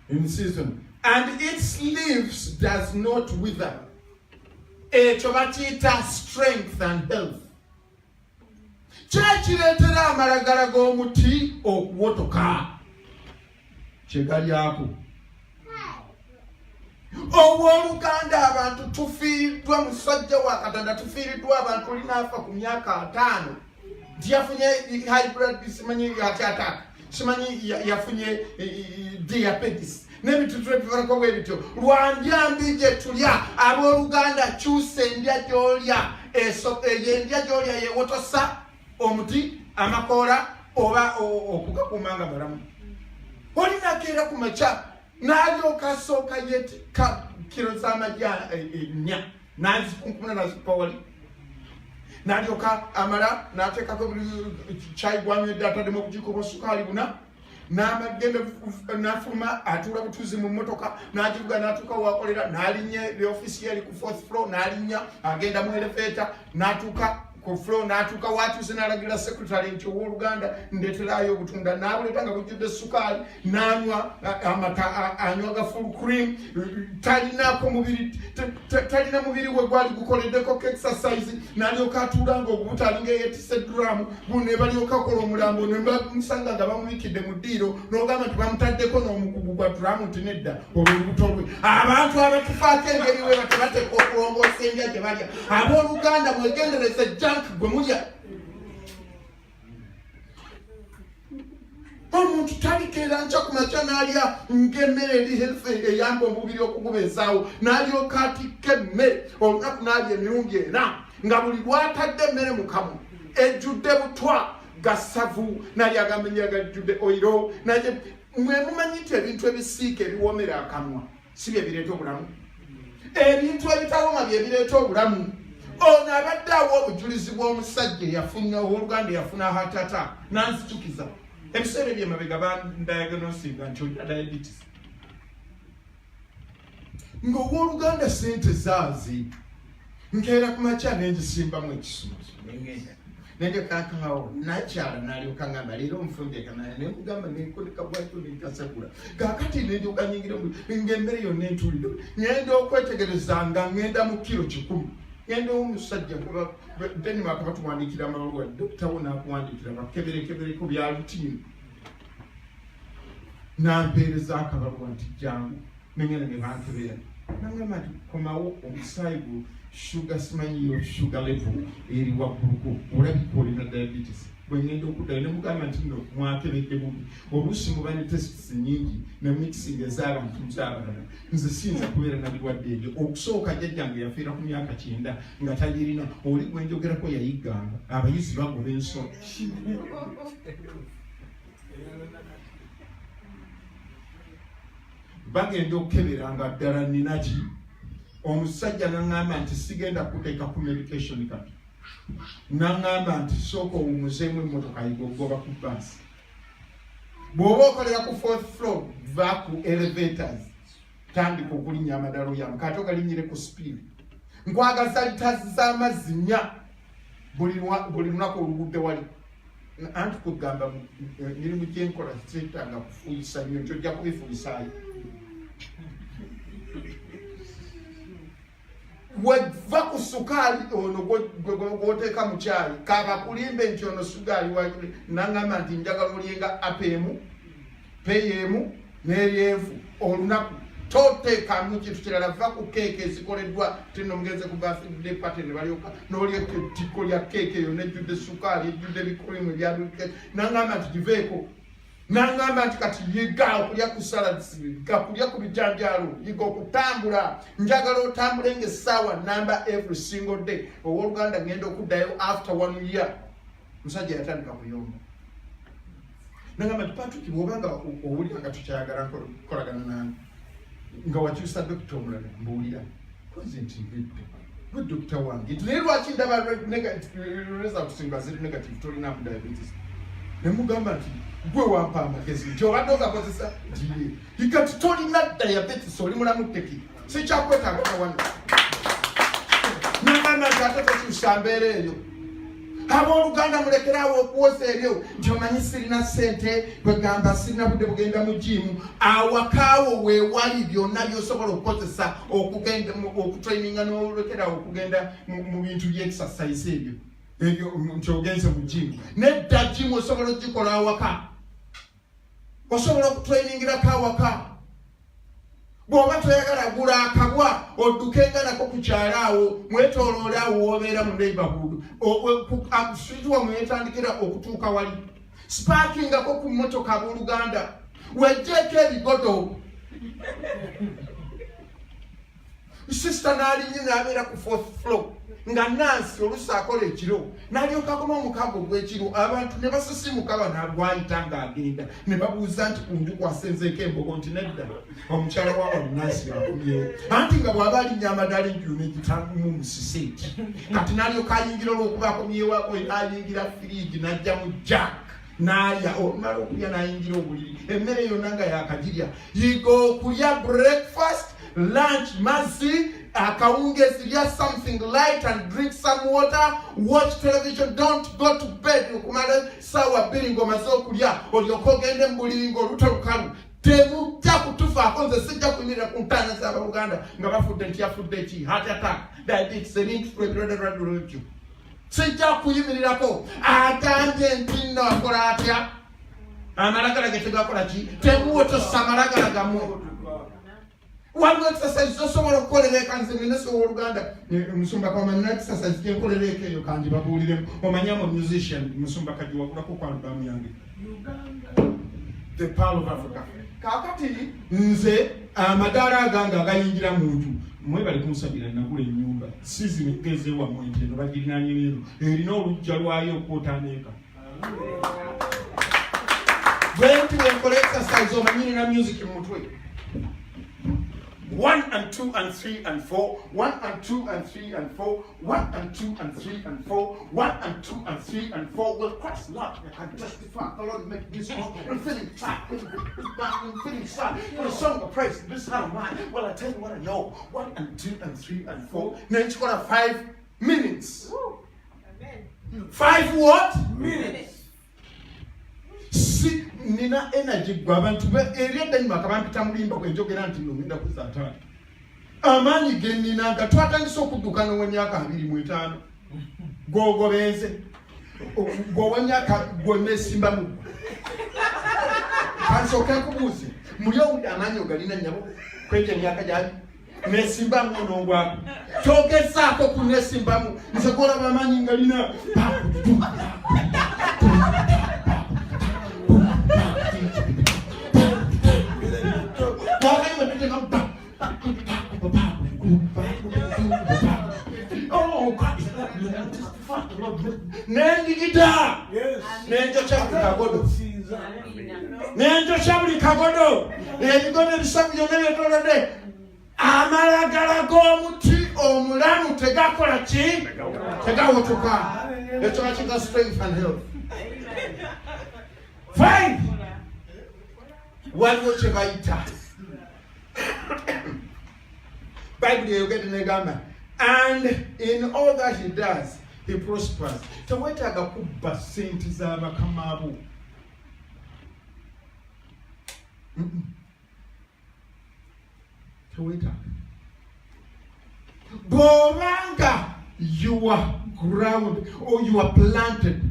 Speaker 1: In season. And its leaves does not wither. Ekyo bakiyita strength and health. Kyekireetera amalagala g'omuti okuwotoka kyegali ako. Owooluganda abantu tufiiriddwa musajja wa Katonda tufiiriddwa abantu linaafa ku myaka 5 nti yafunye high blood simanyi attack simanyi yafunye diabetes n'ebintu ebibalako bwebityo lwandyambi gye tulya abooluganda kyusa endya gy'olya endya gy'olya yeewotosa omuti amakoola oba okugakuuma nga malamu. Olinakeera ku makya n'alyoka asooka yeetika kiro z'amajja 4 n'azikunkuna nazipawali n'alyoka amala n'ateekako kyayi gwanywedde ataddemu obujiiko bwa sukaali 4 n'amagenda n'afuluma atuula butuuzi mu mmotoka n'agivuga n'atuuka wakolera n'alinnya office yali ku 4th floor n'alinnya agenda mu elevator n'atuuka ku flow n'atuuka watuuse n'alagira secretary nti owooluganda ndeeterayo obutunda n'abuleeta nga bujjudde sukaali n'anywa amata anywa ga full cream talinako mubiri talina mubiri we gwali gukoleddeko exercise n'alyoka atuula nga ogubuta alinga eyetise drum ne balyoka kola omulambo ne bamusanga nga bamubikidde mu ddiiro n'ogamba nti bamutaddeko n'omukugu gwa drum nti nedda olw'olubuto lwe abantu abatufaako engeri we batebateeka okulongoosa endya gye balya abooluganda mwegendereze junk gwe mulya omuntu talikeera nkya ku makya n'alya ng'emmere eri health eyamba omubiri okugubeezaawo n'alyoka atikka emmere olunaku n'alya emirundi 4 nga buli lwatadde emmere mu kamwa ejjudde butwa gasavu n'ali agamba ennyo gajjudde oyiro naye mwe mumanyi nti ebintu ebisiika ebiwoomera akamwa si bye bireeta obulamu ebintu ebitawoma bye bireeta obulamu ono abadde awo obujulizi bw'omusajja eyafunye owooluganda eyafuna hatata nanzitukiza ebiseera ebyemabega bandiagnosinga nti olina diabetes ng'owooluganda sente zaazi nkeera ku makya nengisimbamu ekisumuso nenjekakawo nakyala nalyoka ngamba leero omufumbye kanaya nemugamba nenkoleka bwatyo nenkasagula kakati nenjoka nyingira ng'emmere yonna entulire ngenda okwetegereza nga ngenda mu kiro 100 ngenda omusajja denimaka batuwandikira amabaluwa dokita wo nakuwandikira bakeberekebereko bya lutiini nampeereza akabaluwa nti jangu nengenda ne bankebera nangamba nti komawo omusaayi gwo sugar simanyiyo sugar level eri wagguluko olabika olina diabetes bwengenda okuddayo nemugamba nti no mwakebedde bubi oluusi muba ne tests nyingi ne mixing ez'abantu z'abalala nze siyinza kubeera na birwadde ebyo okusooka jjajjange yafiira ku myaka 9 nga talirina oli gwenjogerako yayigganga abayizi bagoba ensolo bagenda okukeberanga ddala ninaki omusajja naŋŋamba nti sigenda kuteeka ku medication kati naŋŋamba nti sooka owumuzeemu emmotoka yigogoba ku baasi bw'oba okolera ku 4th floor va ku elevators tandika okulinnya amadalo yamu kati ogalinyire ku speed nkwagaza litazi z'amazzi 4 buli lunaku olugudde wali anti kugamba mirimu gyenkola zeetaaga kufuuyisa nnyo nti ojja kubifuyisaayo weva ku sukaali ono gwoteeka mu kyayi kabakulimbe nti ono sugaali naŋŋamba nti njagala olyenga apemu peyemu n'eryenvu olunaku toteekamu kintu kirala va ku keeke ezikoleddwa tinomugenze ku birthday party ne balyoka n'olya ettiko lya keeke eyo nejjudde sukaali ejjudde ebikolimu ebyalulike naŋŋamba nti giveeko naŋŋamba nti kati yiga okulya ku salads kulya ku bijanjaalo yiga okutambula njagala otambule ng'essaawa number every single day owooluganda ngenda okuddayo after 1 year musajja yatandika kuyomba naŋŋamba nti Patrick bw'obanga owulira nga tukyayagala nkolagana nange nga wakyusa dokita omulala mbuulira koze nti mbidde gwe dokita wange nti naye lwaki ndaba results nga ziri negative tolinamu diabetes nemugamba nti gwe wampa amagezi nti obadde ogakozesa ndiye kati tolina diabetes oli mulamu teki sikyakwetaaga wano nagamba nti ate tokyusa mbeera eyo abooluganda mulekeraawo okuwoza ebyo nti omanyi sirina ssente kwegamba sirina budde bugenda mu jimu awakaawo weewali byonna byosobola okukozesa okugenda okutraininga n'olekerawo okugenda mu bintu by'exercise ebyo nti ogenze mu jimu nedda jimu osobola okugikola awaka osobola okutrainingirako awaka bw'oba toyagala gula akabwa oddukenga nako ku kyalaawo mwetooloole awo wobeera mu neighborhood situwa mwetandikira okutuuka wali sparkingako ku mmotoka abooluganda wejjeeko ebigodo sister n'alinnya n'abeera ku 4th floor nga nansi oluusi akola ekiro n'alyokakoma omukago gw'ekiro abantu ne basisimuka banagwayita ng'agenda ne babuuza nti kunju kwasenzeeko embogo nti nedda omukyala waabwe nansi yakomyewo anti nga bw'aba alinnya amadaala enjulu n'egitamu musiseeti kati n'alyoka ayingira olw'okuba akomyewako n'ayingira firiigi n'ajja mu jack n'alya omala okulya n'ayingira obuliri emmere yonna nga yakagirya yiga okulya breakfast lunch mazzi akawungezi lya something light and drink some water, watch television, don't go to bed okumala sawa bbiri ng'omaze okulya olyoka ogende mu buliri ng'oluta lukalu. Temujja kutufaako, nze sijja kuyimirira ku ntaana z'abaluganda nga bafudde nti yafudde ki, heart attack, diabetes, ebintu sijja kuyimirirako. Agambye nti nno akola atya? Amalagala ge tegakola ki? Temuwotosa amalagala gamu. Waliwo exercise osobola okukolera eka, nze nnenesobola Oluganda Musumba Kawamanyi exercise genkolera eka eyo kandi babuuliremu. Omanyamu musician Musumba kagiwagulako ku albamu yange The Pearl of Africa. Kakati nze amadaala agange agayingira muntu mwebali kumusabira nagula ennyumba sizimegeze wammwe nti eno bagirinaanye leero erina olujja lwayo okwotaneeka. Bwenti wenkola exercise omanyini na music mu mutwe. 1 and 2 and 3 and 4, 1 and 2 and 3 and 4, 1 and 2 and 3 and 4, 1 and 2 and 3 and 4. Well, Christ love, I can testify. The Lord make this song. I'm feeling sad. I'm feeling sad. For a song of praise, this is not mine. Well, I tell you what I know. 1 and 2 and 3 and 4. Now it's got 5 minutes. Amen. 5 what? Minutes. Si nina energy gwa abantu be erienda nyuma kabampita mulimba kwenjogera nti ngenda kuzata amanyi genina nga twatandise okuddukana w'emyaka 25 gogobenze gw'emyaka gwemesimba mu kansoka kubuze muli owulira amanyi ogalina nyabo kwete emyaka gyali nesimbamu onongwako togezaako kunesimbamu nze golaba amanyi ngalina nendigida nenjokya buli kagodo ebigodo ebisavu byonna byetolodde amalagala g'omuti omulamu tegakola ki tegawotoka ekyo bakiga strength and health. 5 waliwo kye bayita Bible eyogedde negamba and in all that he does he prospers. Tewetaaga kubba sente z'abakama abo. Tewetaaga. Bw'obanga you are grounded or you are planted,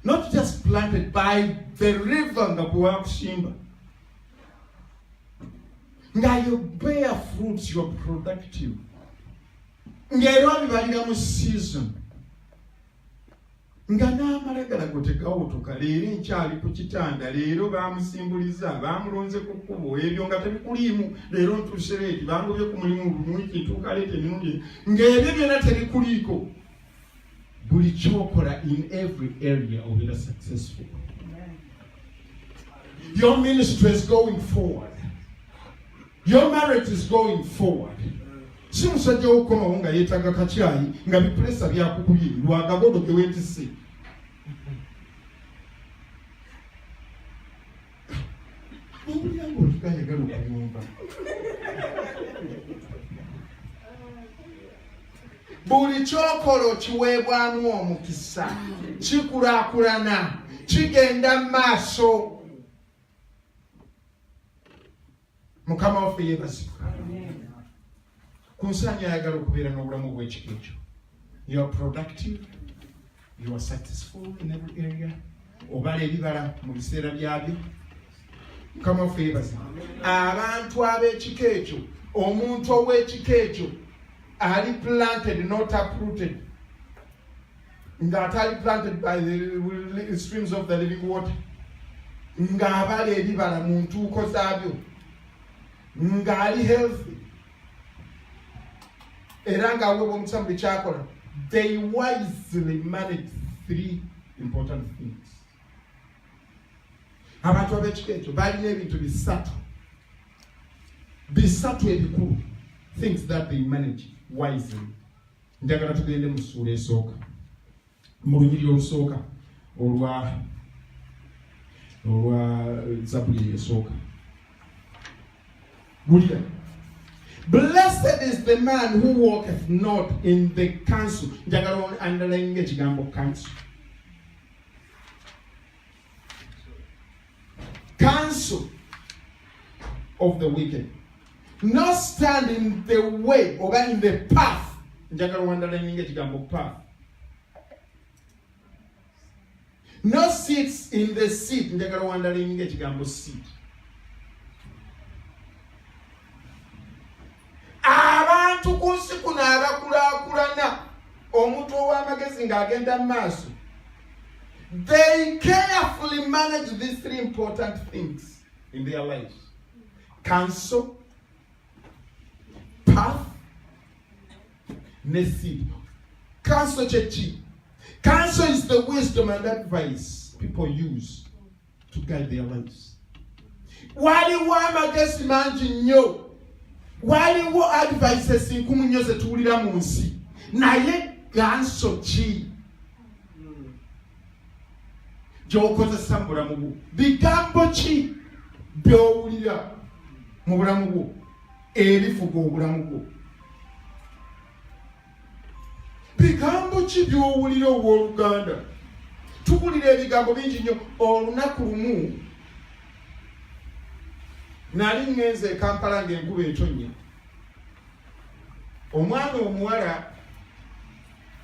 Speaker 1: not just planted by the river nga bwakusimba, nga you bear fruits, you are productive. Ng'era bibalira mu season nga n'amalagala go tegawotoka. Leero nkyali ku kitanda, leero baamusimbuliza baamulonze ku kkubo, ebyo nga tebikuliimu. Leero ntuuse leeti bangobye ku mulimu lumuniki ntuuka leeta emirundi ng'ebyo byonna tebikuliiko. Buli kyokola in every area obeera successful. Your ministry is going forward. Your marriage is going forward. Si musajja w'okukomawo nga yeetaga kakyayi nga bipulesa byakukubye lwagagodo ge weetisse. Obulyango olutugayagala okuyumba. Buli kyokola okiweebwamu omukisa, kikulaakulana, kigenda mu maaso. Mukama waffe yeebazibwa. Ku nsi ayagala okubeera n'obulamu bw'ekika ekyo. You are productive, you are successful in every area. Obala ebibala mu biseera byabyo. Mukama waffe yeebazibwa. Abantu ab'ekika ekyo, omuntu ow'ekika ekyo ali planted, not uprooted. Ng'atali planted by the streams of the living water. Ng'abala ebibala mu ntuuko zaabyo. Ng'ali healthy. Era ng'aweebwa omukisa mu buli kyakola. They wisely manage 3 important things. Abantu ab'ekika ekyo balina ebintu bisatu ebikulu. Things that they manage wisely. Njagala tugende mu ssuula esooka. Mu lunyiriri olusooka olwa Zabbuli esooka. Bulira. Blessed is the man who walketh not in the counsel. Njagala underline ekigambo counsel. Counsel of the wicked. Not stand in the way or in the path. Njagala underline ekigambo path. No sits in the seat. Njagala underline ekigambo seat. Abantu kunsi kuno abakulaakulana omuntu ow'amagezi ng'agenda mu maaso. They carefully manage these three important things in their lives. Counsel, path, ne seed. Counsel chechi. Counsel is the wisdom and advice people use to guide their lives. Waliwo amagezi mangi nnyo. Waliwo advices nkumu nnyo ze tuwulira mu nsi. Naye counsel ki? Gy'okozesa mu bulamu bwo. Bigambo ki by'owulira mu bulamu bwo ebifuga obulamu bwo? Bigambo ki by'owulira obw'Oluganda? Tuwulira ebigambo bingi nnyo. Olunaku lumu nali ngenze e Kampala ng'enkuba etonnya. Omwana omuwala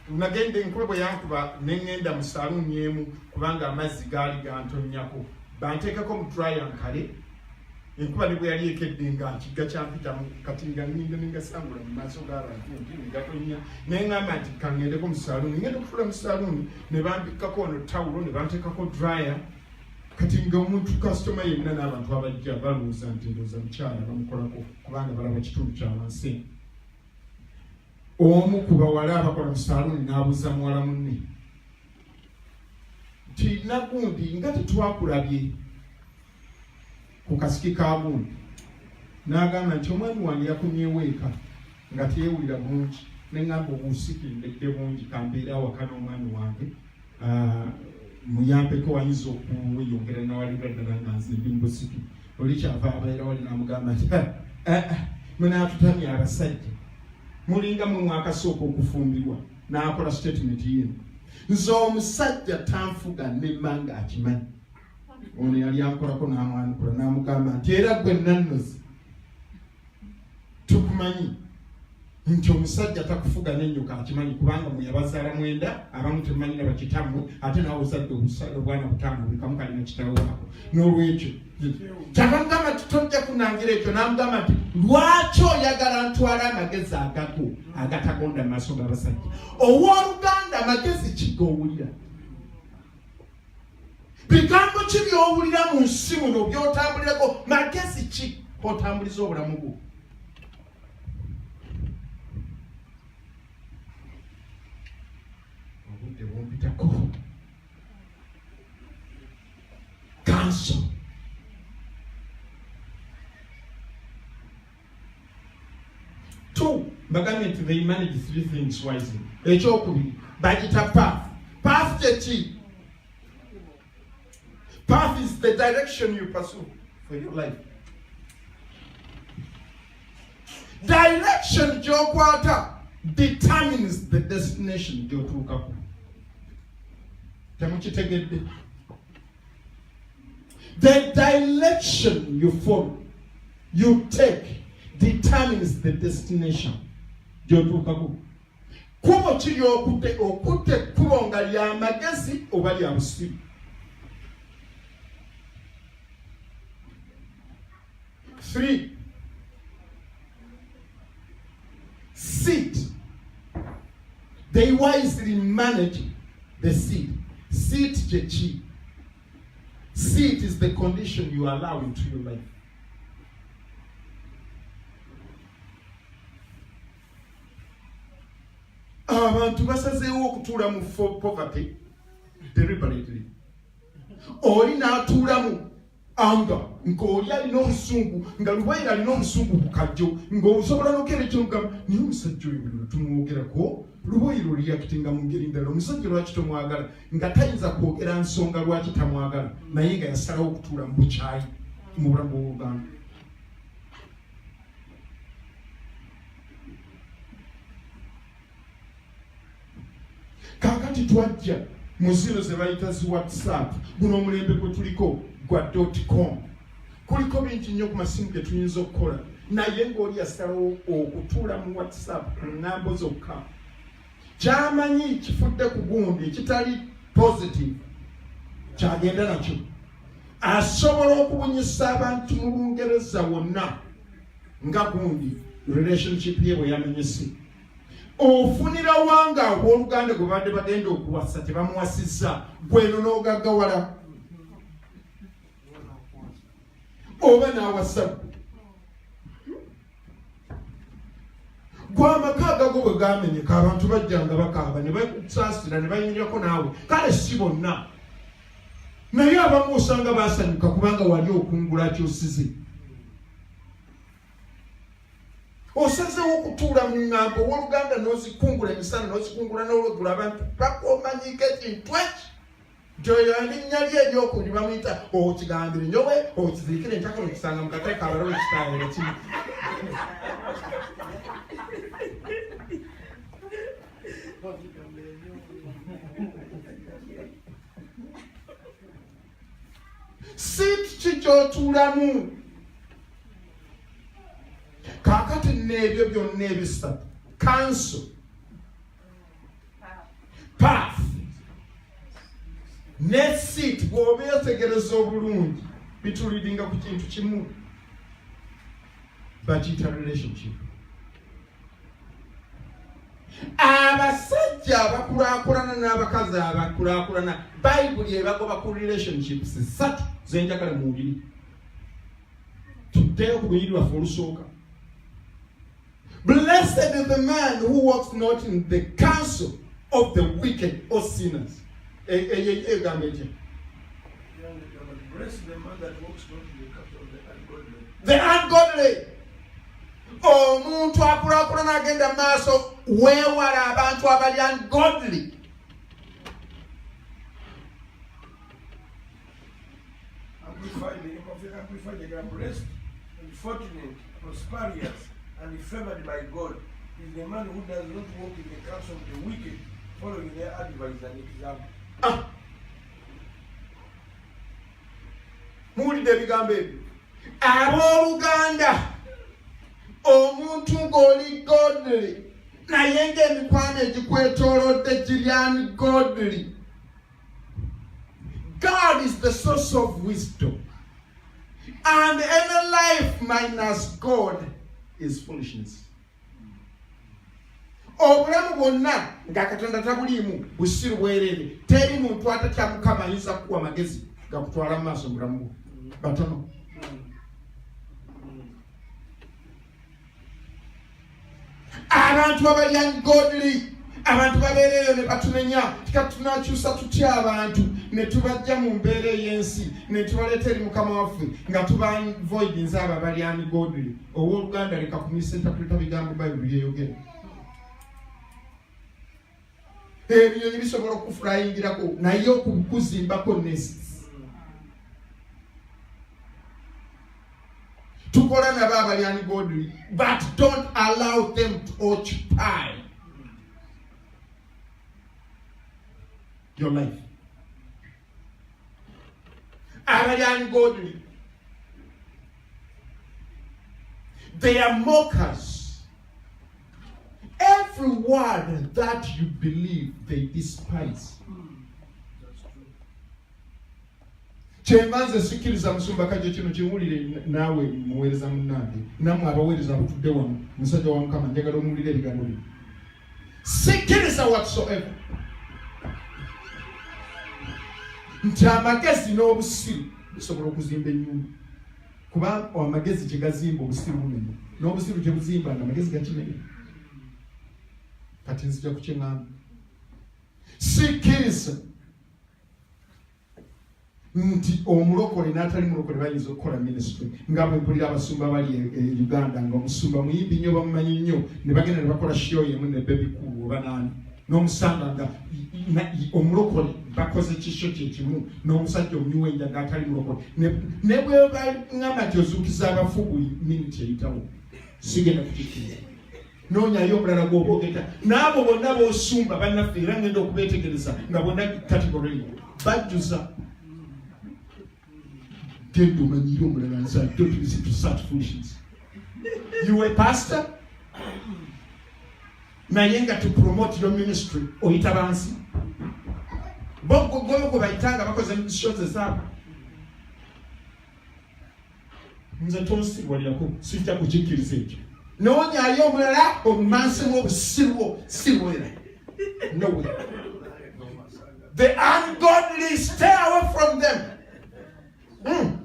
Speaker 1: nagenda enkuba bwe yankuba ne ŋŋenda mu saluuni emu kubanga amazzi gaali gantonnyako. Banteekako mu triankale. Enkuba ne bwe yali ekedde nga nkigga kyampitamu kati nga nninda ne ngasangula mu maaso g'abantu nti ne gatonnya. Naye ŋŋamba nti kaŋŋendeko mu saluuni. Ngenda okutuula mu saluuni ne bambikkako ono tawulo ne banteekako dryer. Kati nga omuntu kasitoma yenna n'abantu abajja balowooza nti ndowooza mukyala bamukolako kubanga balaba kitundu kya wansi. Omu ku bawala abakola mu saluuni n'abuuza muwala munne nti nagundi nga tetwakulabye ku kasiki ka gundi. N'agamba nti omwami wange yakumyewo eka nga teyeewulira bulungi. Ne ŋŋamba obuusikindedde bungi kambeere awaka n'omwami wange muyambeko wayinza okuweyongera nawalira ddala nga nze ndi mubusiki. Oli kyava abeera wali n'amugamba nti munaatutamya abasajja mulinga mu mwakasooka okufumbirwa. N'akola statement yeno. Nze omusajja tanfuga nemma ng'akimanyi. Ono yali ankolako n'amwanukula n'amugamba nti era gwe nannozi tukumanyi nti omusajja takufuga n'ennyuka akimanyi kubanga mwe yabazaala mwenda abamu temumanyi na bakitammwe ate nawe ozadde obwana butamu buli kamu kalina kitawe wako. N'olwekyo kyamugamba nti tojja kunangira ekyo. N'amugamba nti lwaki oyagala ntwala amagezi agago agatagonda mu maaso g'abasajja? Owooluganda amagezi ki g'owulira? Bigambo ki by'owulira mu nsi muno by'otambulirako? Magezi ki otambuliza obulamu bwo? Counsel. Two, bagambye they manage three things wisely. Ekyokubiri bagita path. Path ki? Path is the direction you pursue for your life. Direction gy'okwata determines the destination gy'otuukako. Temukitegedde? The direction you follow, you take, determines the destination gy'otuukako. Kubo ki ly'okutte? Okutte ekkubo nga lya magezi oba lya busiru. Three, seed. They wisely manage the seed. Seed chechi. Seed is the condition you allow into your life. Abantu basazeewo okutuula mu poverty deliberately. Oli n'atuulamu anga ng'oli alina obusungu nga lubayira alina obusungu ku kajjo ng'osobola n'okera ekyomugamba naye omusajja oyo buli tumwogerako lubayira oliyakitinga mu ngeri ndala. Omusajja lwaki tomwagala? Nga tayinza kwogera nsonga lwaki tamwagala naye nga yasalawo okutuula mu bukyayi mu bulamu bw'Oluganda. Kaakati twajja mu zino ze bayita zi WhatsApp, guno omulembe gwe tuliko gwa .com. Kuliko bingi nnyo ku masimu ge tuyinza okukola, naye ng'oli yasalawo okutuula mu WhatsApp ku ŋŋambo zokka. Ky'amanyi kifudde ku gundi kitali positive kyagenda nakyo. Asobola okubunyisa abantu mu Bungereza wonna nga gundi relationship ye bwe yamenyese. Ofunira wanga abooluganda gwe badde bagenda okuwasa tebamuwasizza, gweno n'ogaggawala oba n'awasa gw'amaka agago bwe gamenyeka abantu bajjanga bakaaba ne basaasira ne bayimirako naawe, kale si bonna, naye abamu osanga baasanyuka kubanga wali okungula kyosize. Osazeewo okutuula mu ŋŋambo w'oluganda n'ozikungula emisana n'ozikungula n'olweggulo, abantu bakomanyiika ekintu eki gyoyo erinnya lye eryokuli bamuyita okigambire nyowe okizirikire ntaka okisanga mu katale kabalawo ekitaayiro kimu. Siiti ki gy'otuulamu? Kaakati n'ebyo byonna ebisatu, council, path ne seat, bw'oba yetegereza obulungi bituliringa ku kintu kimu, bakiyita relationship. Abasajja abakulaakulana n'abakazi abakulaakulana, Bayibuli ebagoba ku relationships ssatu zenjagala mu mubiri. Tuddeyo ku lunyiri lwaffe olusooka. Blessed is the man who walks not in the counsel of the wicked or sinners.
Speaker 3: Blessed is the man that walks not in the counsel of the ungodly.
Speaker 1: The ungodly. Omuntu akulaakulana agenda maaso weewala abantu abali ungodly.
Speaker 3: Amplified the blessed and fortunate, prosperous, and favored by God is the man who does not walk in the counsel of the wicked, following their advice and example.
Speaker 1: Muwulidde ebigambo ebyo? Abooluganda, omuntu ng'oli godly naye ng'emikwano egikwetoolodde giri ungodly. God is the source of wisdom, and any life minus God is foolishness. Obulamu bwonna nga Katonda tabuliimu busiru bwereere, teri muntu atatya Mukama ayinza kukuwa amagezi gakutwala mu maaso mu bulamu bwo. Batono. Abantu abali ungodly, abantu babeereyo ne batumenya, tikatunakyusa tutya abantu ne tubajja mu mbeera ey'ensi ne tubaleeta eri Mukama waffe nga tuba voidinze abo abali ungodly. Owooluganda leka kumisa entakulita bigambo Bayibuli byeyogera. Ebinyonyi bisobola okufuluyingirako naye okukuzimbako nests. Tukola nabo abali ungodly, but don't allow them to occupy your life. Abali ungodly, they are mockers. Every word that you believe, they despise. Kyenvanze sikiriza musumba kajja kino kiwulire naawe muweereza munnange, nammwe abaweereza butudde wano, musajja wa Mukama njagala omuwulire ebigambo bino. Sikiriza whatsoever nti amagezi n'obusiru bisobola okuzimba ennyumba, kuba amagezi gye gazimba obusiru bumenya, n'obusiru gye buzimba nga amagezi gakimenya. Kati nzija kukiŋŋamba. Sikiriza nti omulokole n'atali mulokole bayinza okukola ministry nga bwe mpulira abasumba bali e Uganda nga omusumba muyimbi nnyo bamumanyi nnyo ne bagenda ne bakola show yemu ne Baby Cool oba naani n'omusanga nga omulokole bakoze kisho kye kimu n'omusajja omunywenja ng'atali mulokole ne bwe baŋŋamba nti ozuukiza abafu buli miniti eyitawo sigenda kukikkiriza noonyayo omulala gw'oboogeta n'abo bonna b'osumba bannaffe era ngenda okubeetegereza nga bonna category bajjuza genda omanyire omulala nsa don't listen to such foolishness. You a pastor naye nga to promote your ministry oyita bansi gwe bayitanga bakoze shows ezaabo. Nze tonsibwalirako sijja kukikkiriza ekyo. Noonyayo omulala obumansimu obusiru sirwera. No way. The ungodly, stay away from them.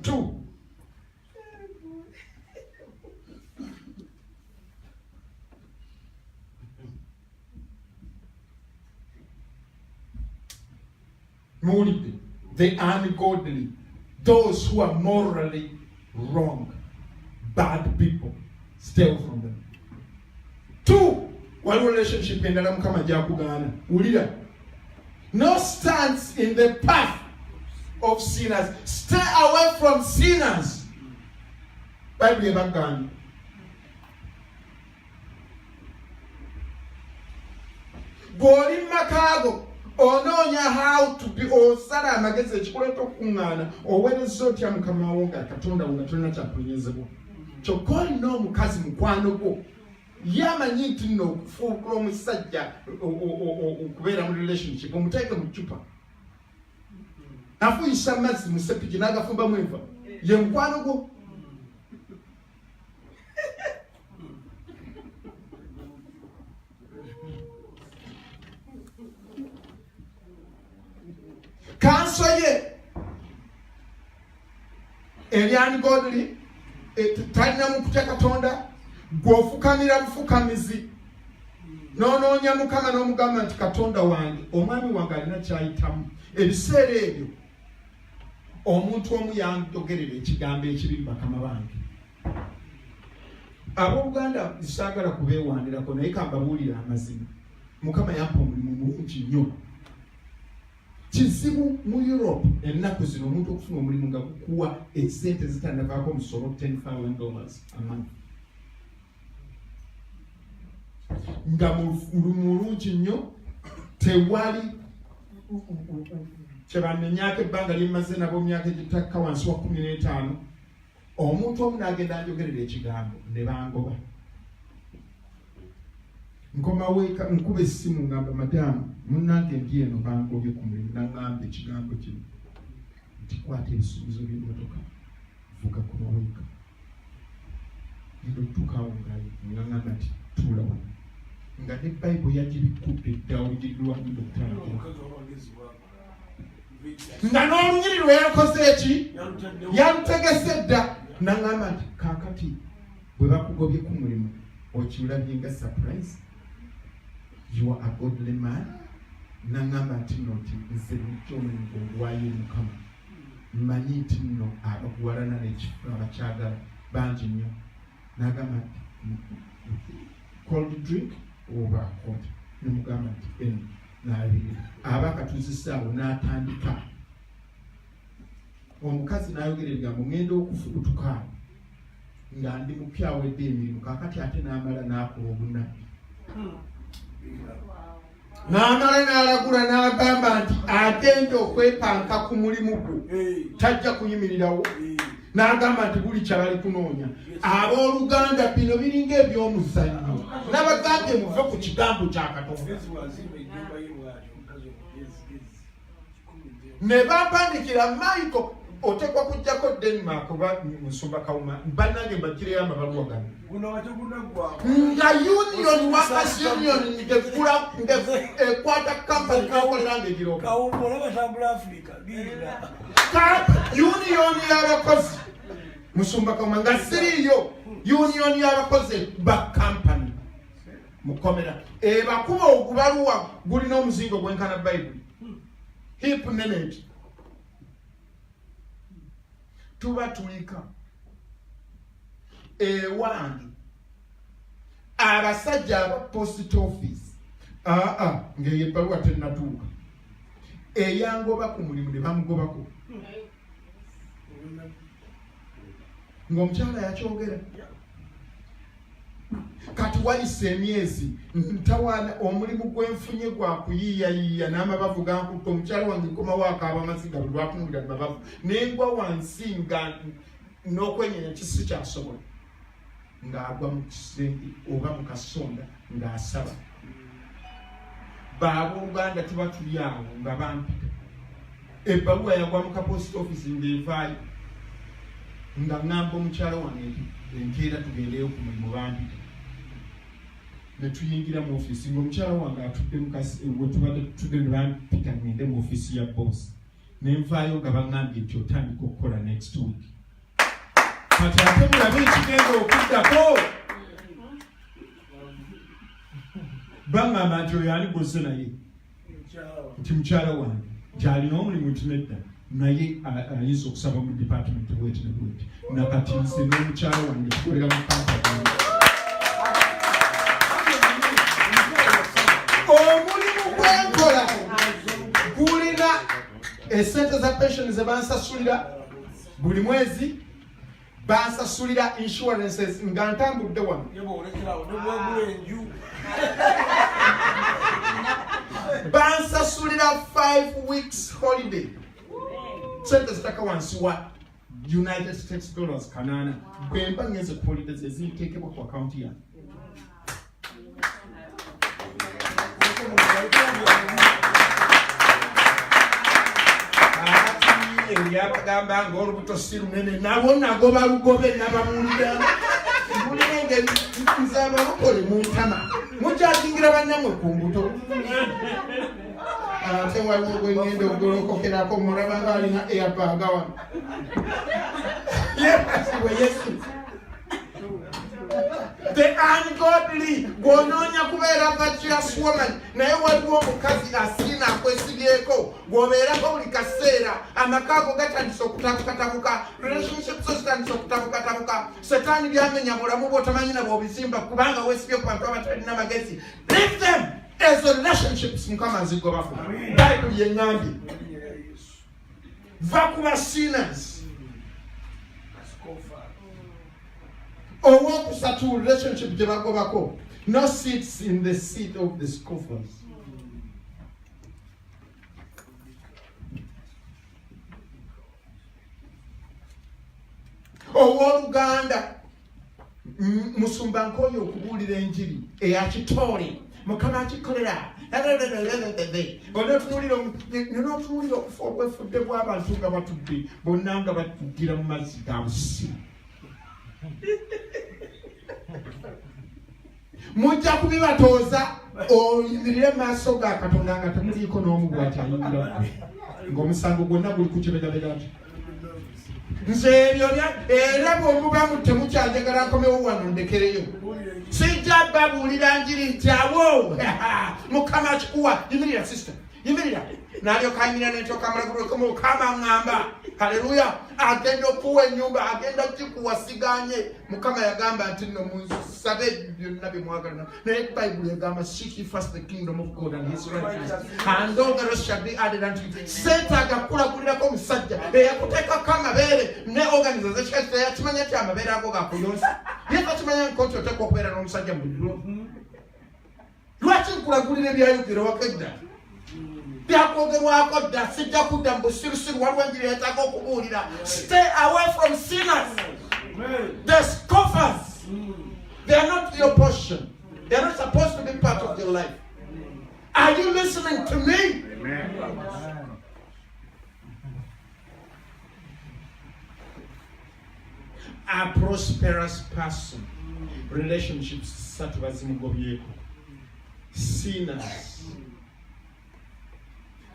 Speaker 1: Two. The ungodly, those who are morally wrong, bad people, stay away from them. Two, one relationship in the Mukama Jakugana. Ulira. No stands in the path of sinners. Stay away from sinners. Bible Bagani. Bori Makago. Ononya how to be osala amagezi ekikuleeta okuŋŋaana oweereza otya mukama wo nga katonda wo nga tolina kyakunyezebwa. Kyokka olina omukazi mukwano gwo ye amanyi nti nno okufuukula omusajja okubeera mu relationship omuteeke mu ccupa afuyisa amazzi mu sepiki n'agafumbamu enva ye mukwano gwo. Kanso ye eri ungodly talina mu kutya Katonda gw'ofukamira bufukamizi n'onoonya Mukama n'omugamba nti Katonda wange omwami wange alina kyayitamu. Ebiseera ebyo omuntu omu yanjogerera ekigambo ekibi mu bakama bange. Abooluganda saagala kubeewandirako naye kambabuulira amazima. Mukama yampa omulimu mulungi nnyo. Kizibu mu Europe ennaku zino omuntu okufuna omulimu nga gukuwa esente zitannavaako musolo $10,000 a month. Nga mulungi nnyo tewali kyebanenyaako ebbanga lyemmaze nabo myaka egitakka wansi wa 15 omuntu omu n'agenda anjogerera ekigambo ne bangoba. Nkoma weka nkuba essimu ngamba madamu munnange ndi eno bangobye ku mulimu n'angamba ekigambo kino nti kwata ebisuubizo by'emmotoka vuga ku maweka ndotukawo ngangamba nti tuula wano nga ne Bible yagibikudde dda olugidlwanyi dokutalagira nga n'olunyiri lwe yakoze eki yalutegese dda n'angamba nti kaakati bwe bakugobye ku mulimu okiwulabye nga surprise. You are a godly man. Nangamba nti nno nti nze n'ekyomulimu ogwayo Mukama mmanyi nti nno abakuwalana n'ekifo abakyagala bangi nnyo. N'agamba nti cold drink oba hot. Nemugamba nti eno n'alira aba akatuzisaawo n'atandika. Omukazi n'ayogera ebigambo ngenda okufukutuka nga ndi mupyawedde emirimu kaakati ate n'amala n'akola obunabbi. N'amala n'alagula n'agamba nti agenda okwepanka ku mulimu gwe tajja kuyimirirawo. N'agamba nti buli kyabali kunoonya. Abooluganda bino biringa eby'omuzannyo n'abagambye muve ku kigambo kya Katonda. Ne bampandikira Michael otekwa kujjako Denmark oba Musumba Kawuma bannange mbagireyo amabaluwa gano nga union workers union ngekula ekwata company kakolera ng'egiroba union y'abakozi Musumba Kawuma nga siriyo union y'abakozi ba company mukomera bakuba ogubaluwa gulina omuzingo gwenkana Bible hip nenage tuba tulika ewange abasajja aba post office ng'eyo ebbaluwa tennatuuka eyangoba ku mulimu ne bamugobako ng'omukyala yakyogera kati wayise emyezi ntawana omulimu gwenfunye gwa kuyiiyayiiya n'amabavu gankutta omukyala wange nkomawo akaaba amaziga bwe lwatunulira mabavu nengwa wansi nga n'okwenyenya kisi kyasobola ng'agwa mu kisenge oba mu kasonda ng'asaba baabooluganda tuba tuli awo nga bampita ebbaluwa yagwa mu kapost office ng'evaayo nga ŋŋamba omukyala wange nti enkeera tugendeyo ku mulimu bampita ne tuyingira mu office ng'omukyala wange atudde we tubadde tutudde ne bampita ngende mu office ya boss ne nvaayo nga baŋŋambye nti otandika okukola next week kati ate mulabe ekigenda okuddako baŋŋamba nti oyo ani gozze naye nti mukyala wange gy'alina omulimu nti nedda naye ayinza okusaba mu department bweti ne bweti nakati nze n'omukyala wange tukolera mu kampani omulimu gwenkola gulina esente za pension ze bansasulira buli mwezi bansasulira insurances nga ntambudde wano bansasulira 5 weeks holiday sente zitaka wansi wa United States dollars kanana bwemba ngeze ku holidays ezinteekebwa ku akaunti yange ebyakagamba ng'olubuto si lunene nabo nagoba lugobe nabamuulira mbulire nze abalokole mu ntama mukyazingira bannammwe ku mbuto ate waliwo gwengenda ogolokokerako mulaba nga alina airbag wano yebasibwe yesu the ungodly gw'onoonya kubeera virtuous woman naye waliwo omukazi asiina akwesibyeko gw'obeerako buli kaseera amaka ago gatandisa okutabukatabuka relationships zo zitandisa okutabukatabuka setaani byamenya mulamu bw'otamanyi na bw'obizimba kubanga weesibye ku bantu abatalina magezi leave them ezo relationships mukama nzigobako bayibuli yeŋŋambye va ku basinners owokusatu relationship gye bagobako no sits in the seat of the scoffers owooluganda musumba nkoyo okubuulira enjiri eyakitole mukama akikolera onotunulira okufa obwefudde bw'abantu nga batudde bonna nga batugira mu mazzi ga busi mujja kubibatooza oyimirire maaso ga Katonda nga temuliiko n'omu bw'ati ayingira ng'omusango gwonna guli ku kibegabega ati nze ebyo era bw'omubamu temukyanjagala nkomewo wano ndekereyo sijja babuulira njiri nti awo mukama akikuwa yimirira sister yimirira n'alyoka ayimirira n'entyoka amulagulweko mukama ŋŋamba haleluya agenda okuwa ennyumba agenda kikuwasiganye mukama yagamba nti nno musabe byonna bye mwagalana naye bayibuli egamba seek ye first the kingdom of God and his righteousness and all the rest shall be added unto you seetaaga kukulagulirako omusajja eyakuteekako amabeere ne organization teyakimanya nti amabeere ago gakuyonsa ye takimanya nti oteekwa okubeera n'omusajja mu ddulo lwaki nkulagulira ebyayogera wakedda byakwogerwako dda sijja kudda mu busirusiru waliwo enjiri yetaaga okubuulira stay away from sinners the scoffers they are not your portion they are not supposed to be part of your life are you listening to me Amen. A prosperous person relationships satu bazimugobyeko sinners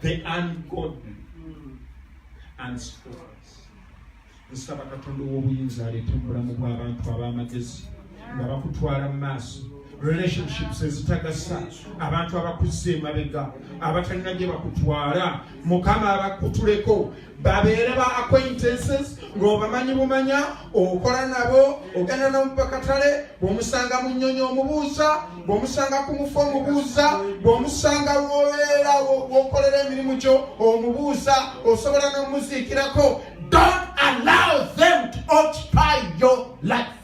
Speaker 1: the ungodly and scoffers. Nsaba Katonda w'obuyinza aleete mu bulamu bw'abantu ab'amagezi nga bakutwala mu maaso relationships ezitagasa abantu abakuze emabega abatalina gye bakutwala mukama abakutuleko babeere ba acquaintances ng'obamanyi bumanya okola nabo ogenda n'omupakatale bw'omusanga mu nnyonyi omubuuza bw'omusanga ku mufu omubuuza bw'omusanga w'obeera w'okolera emirimu gyo omubuuza osobola n'omuziikirako don't allow them to occupy your life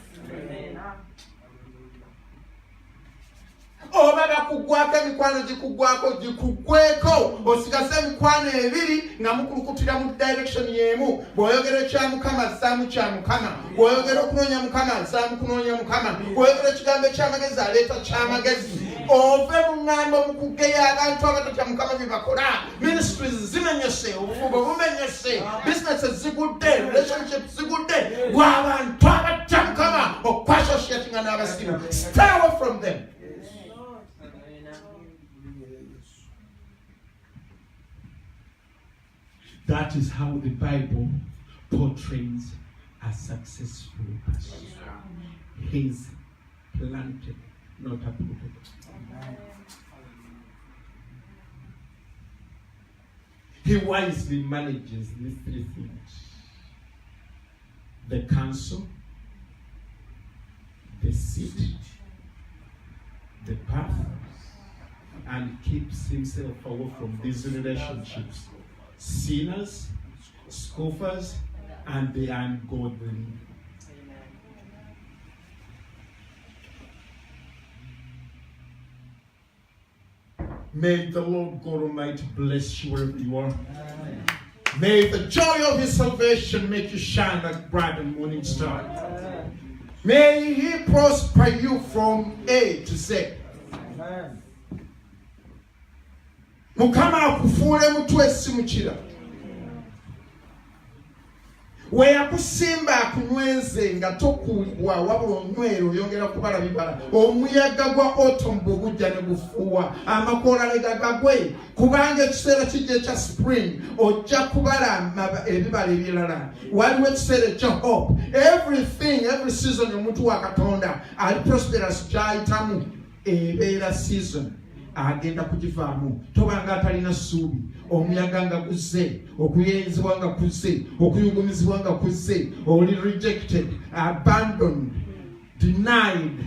Speaker 1: gikugwako gikugweko osigase mikwano ebiri nga mukulukutira mu direction yemu bw'oyogera kya Mukama zaamu kya Mukama bw'oyogera okunoonya Mukama zaamu kunoonya Mukama bw'oyogera ekigambo eky'amagezi aleeta ky'amagezi ove mu ŋŋambo mu kugeya abantu abatatya Mukama bye bakola ministries zimenyese obufubo bumenyese businesses zigudde relationships zigudde bw'abantu abatya Mukama okwasociatinga n'abasiru stay away from them. That is how the Bible portrays a successful person. He's planted, not uprooted. He wisely manages these three things: the counsel, the seat, the path, and keeps himself away from these relationships. Sinners, scoffers, and the ungodly. May the Lord God Almighty bless you wherever you are. May the joy of His salvation make you shine like bright and morning star. May He prosper you from A to Z. Mukama akufuule mutwe simukira. We yakusimba akunyweze nga tokuwa wabula onywera oyongera kubala bibala. Omuyaga gwa autumn bw'ogujja ne gufuuwa amakoola ne gagagwe kubanga ekiseera kijja ekya spring ojja kubala ebibala ebirala. Waliwo ekiseera ekya hope. Every season omuntu wa Katonda ali prosperous gy'ayitamu ebeera season. Agenda kugivaamu tobanga atalina ssuubi. Omuyaga nga guzze, okuyenzibwa nga kuzze, okuyungumizibwa nga kuzze, oli rejected, abandoned, denied,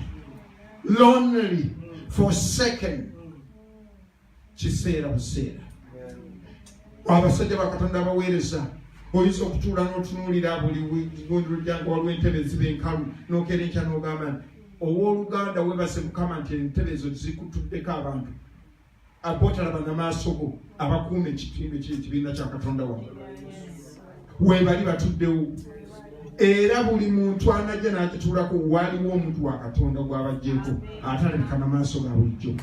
Speaker 1: lonely, forsaken. Kiseera buseera. Abasajja ba Katonda abaweereza oyinza okutuula n'otunuulira buli lujjanga waliwo entebe eziba enkalu n'okeera enkya n'ogamba owooluganda webase Mukama nti entebe ezo zikutuddeko abantu abotalaba n'amaaso go abakuuma ekibiina kya Katonda wamu weebali batuddewo era buli muntu anajja n'agituulako waliwo omuntu wa Katonda gw'abajjeeko ate alabika n'amaaso ga bulijjo.